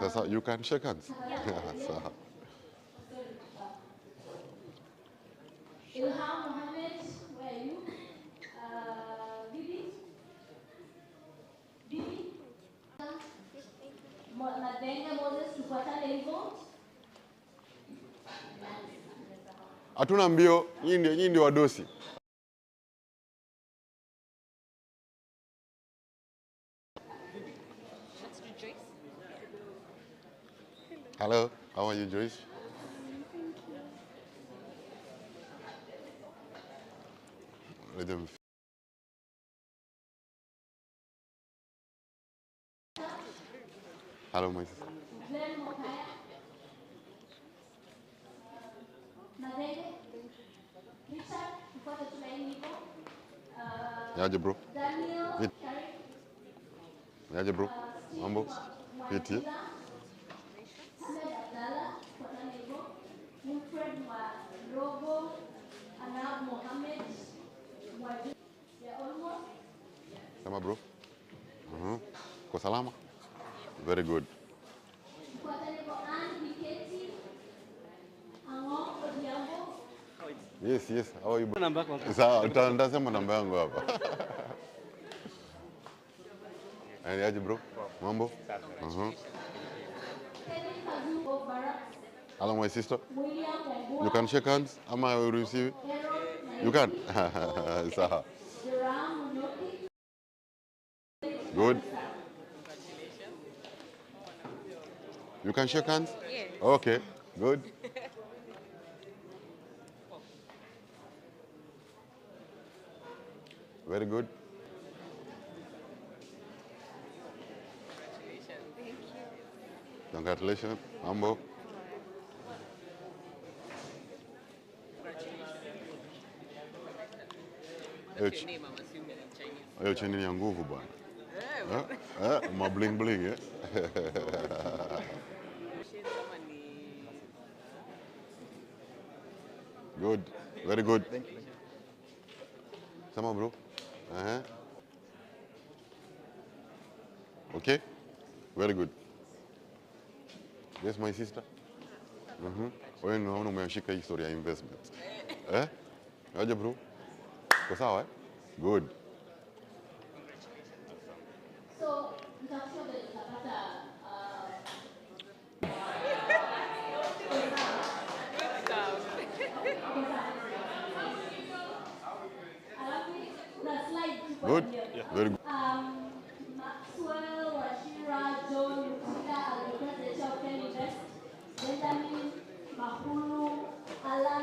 Sasa, you can shake hands. Sawa. Ilham Mohammed, where are you? Bibi? Bibi? Nadenga Moses, tufuatane hivyo. Hatuna mbio, nyinyi ndio wadosi. Hello, how are you, Joyce? Let them. Hello, my sister. Yaje bro? Yaje bro? Mambo? Fiti? Sama bro? Kwa salama? Very good. Yes. How are you bro? Sawa, utasema namba yangu hapa. Yaje bro? Mambo? Hello, my sister. You can shake hands. Am I will receive it? You can? Sawa. Good. You can shake hands? Yes. Okay, good. Very good. Congratulations. Mambo. Hiyo cheni ni ya nguvu bwana. Ma bling bling Good. Very good. Sama bro. Okay. Very good. Yes, my sister. Wewe unaona umeshika historia ya investment. Aje bro? Kwa sawa Good. So, nitakuwa tutapata Good. Very good. Maxwell, Washira,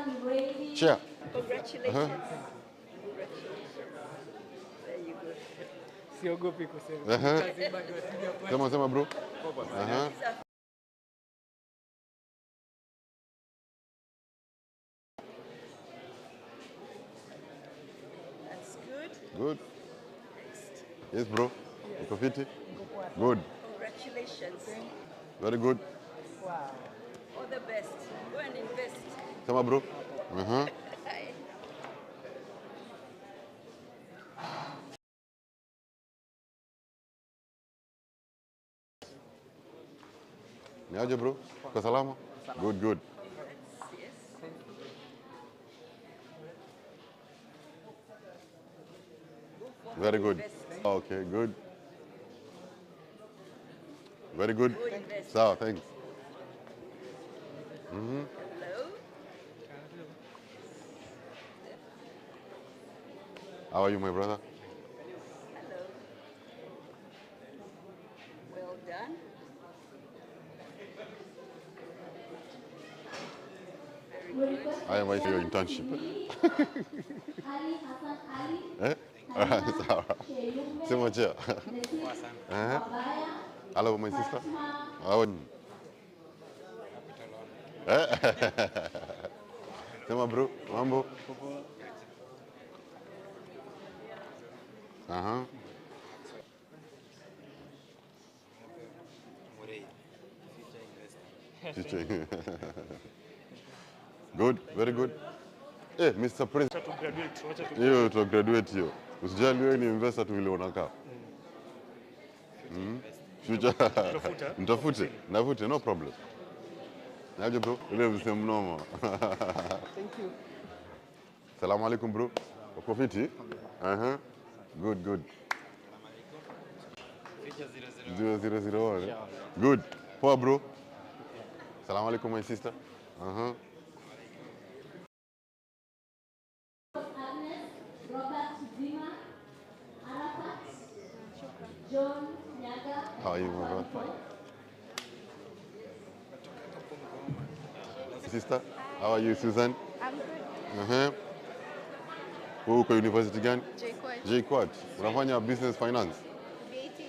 One ready. Chair. Congratulations. There you go. Siogopi kusema. Sema bro. That's good. Good. Yes, bro. Uko fiti? Good. Congratulations. Very good. Wow. All the best. Go and invest. Sema bro. Ni aje bro? Uko salama? Good, good. Very good. Okay, good. Very good. So, thanks. Hello. How are you, my brother? Hello. Well done. I am your internship. Sema chair. Hello, my sister. How are you? Sema bro, mambo. Good, very good. Hey, Mr. President. You to graduate here. Usijali wewe ni investor tu vile unakaa. Future. Nitafute, no problem. Naje bro, ile msemo mnoma. Thank you. Salamu alaikum bro. Uko fiti? Good, good. 0001. Good. Poa bro. Salamu alaikum my sister. How are you, my brother? Sister, how are you, Susan? I'm good. Wewe uko university gani? JKUAT. JKUAT. Unafanya business finance? VAT.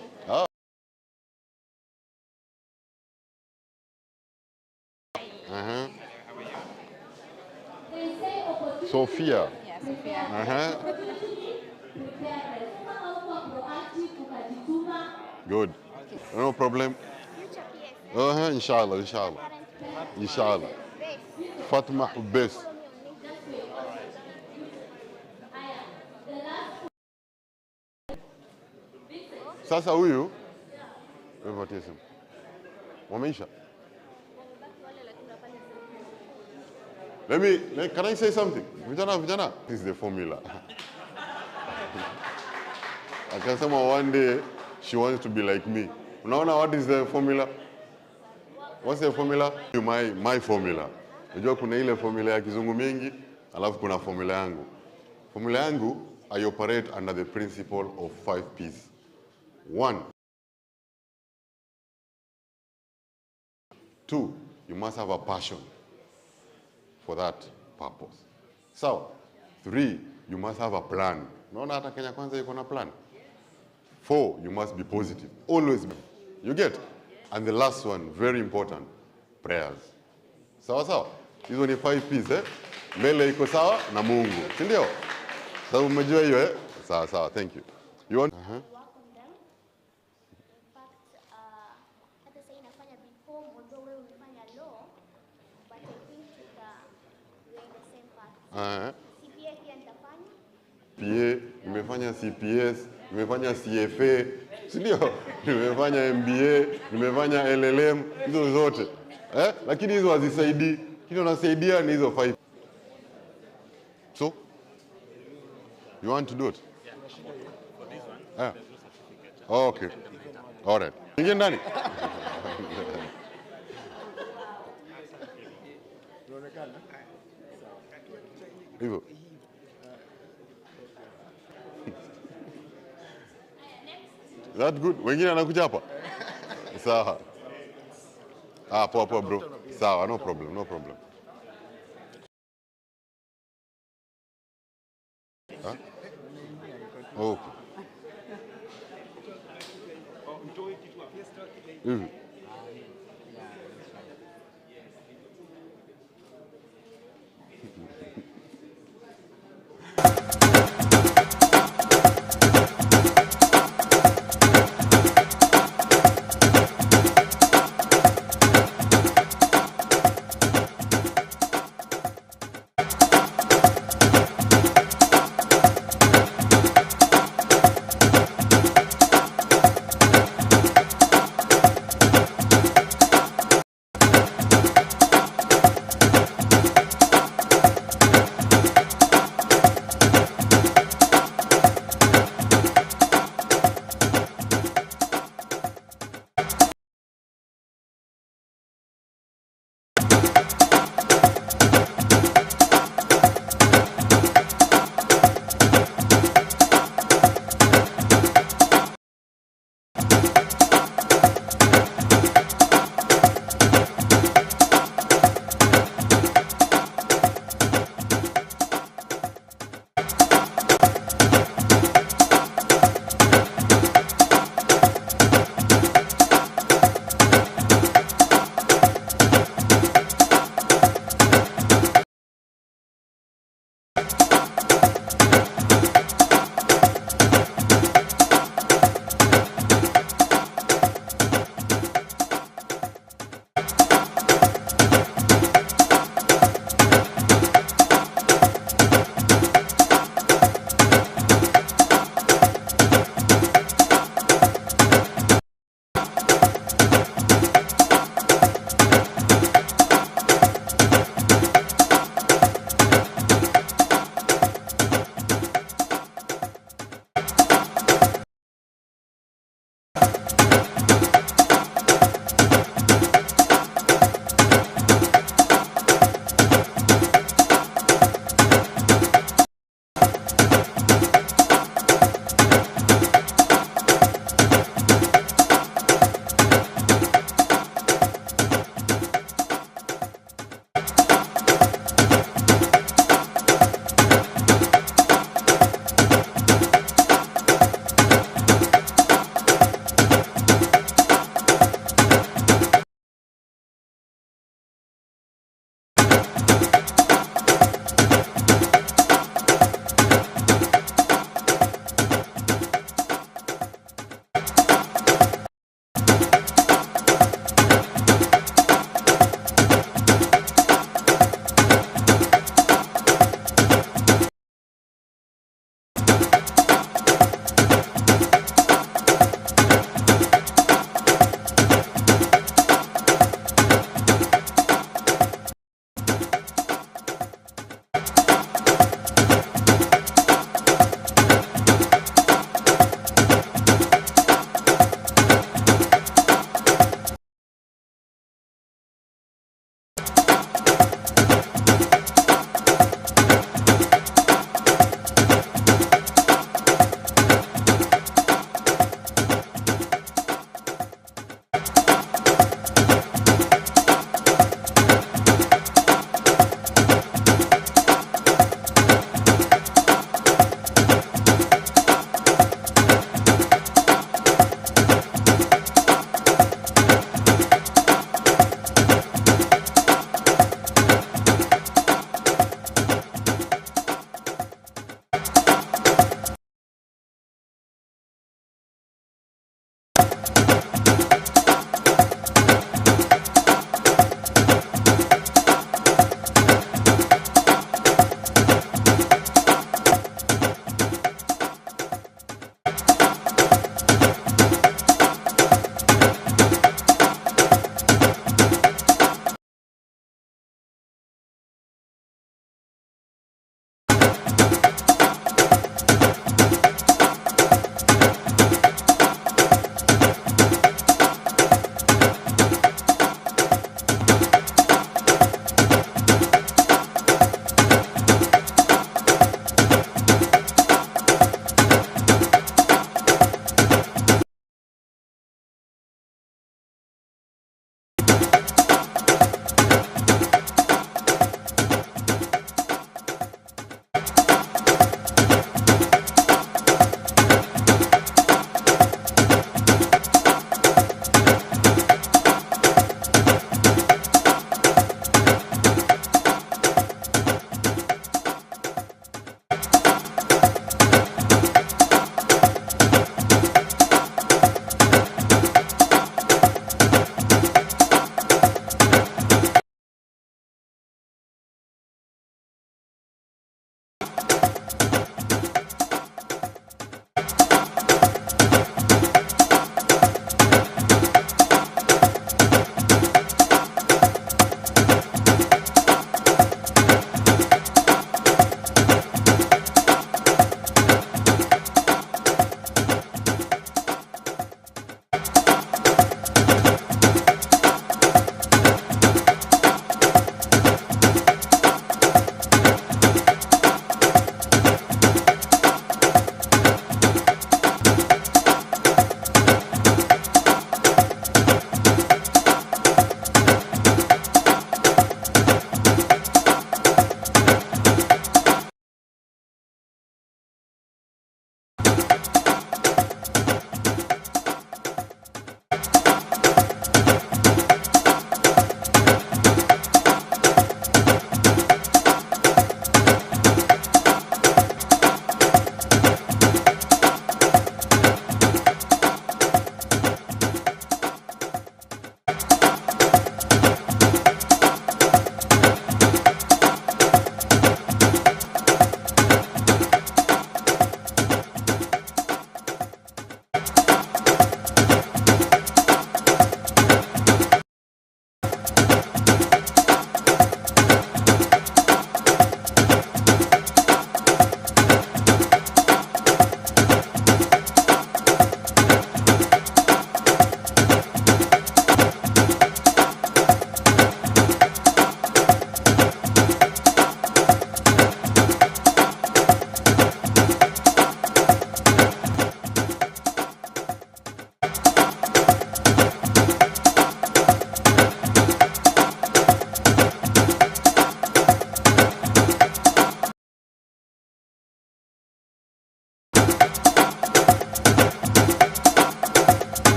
Sophia. Yeah, Sophia. Good. No problem. Inshallah. Fatma Hubbes. Sasa huyu wewe simu. Wameisha. Can I say something? Vijana. This is the formula. I can say one day she wants to be like me. Unaona what is the formula? What's the formula? My formula. Unajua kuna ile formula ya kizungu mingi, alafu kuna formula yangu. Formula yangu, I operate under the principle of 5 P's. 1. 2, you must have a passion for that purpose. So, 3, you must have a plan. Unaona hata Kenya Kwanza iko na plan. 4, you must be positive. Always be. You get? And the last one, very important, prayers. Sawa? Hizo ni 5 P's, Mbele iko sawa na Mungu. Si ndio? Sasa umejua hiyo, Sawa, thank you. You want? PA, nimefanya CPS, nimefanya CFA, si ndio? Nimefanya MBA, nimefanya LLM, hizo zote. Lakini hizo hazisaidii. Kile unasaidia ni hizo 5. So, you want to do it? Yeah. Okay. All right. Ingia ndani. Hivyo. That good? Wengine anakuja hapa? Sawa. Poa bro. Sawa, no problem. Huh? Okay. Mhm.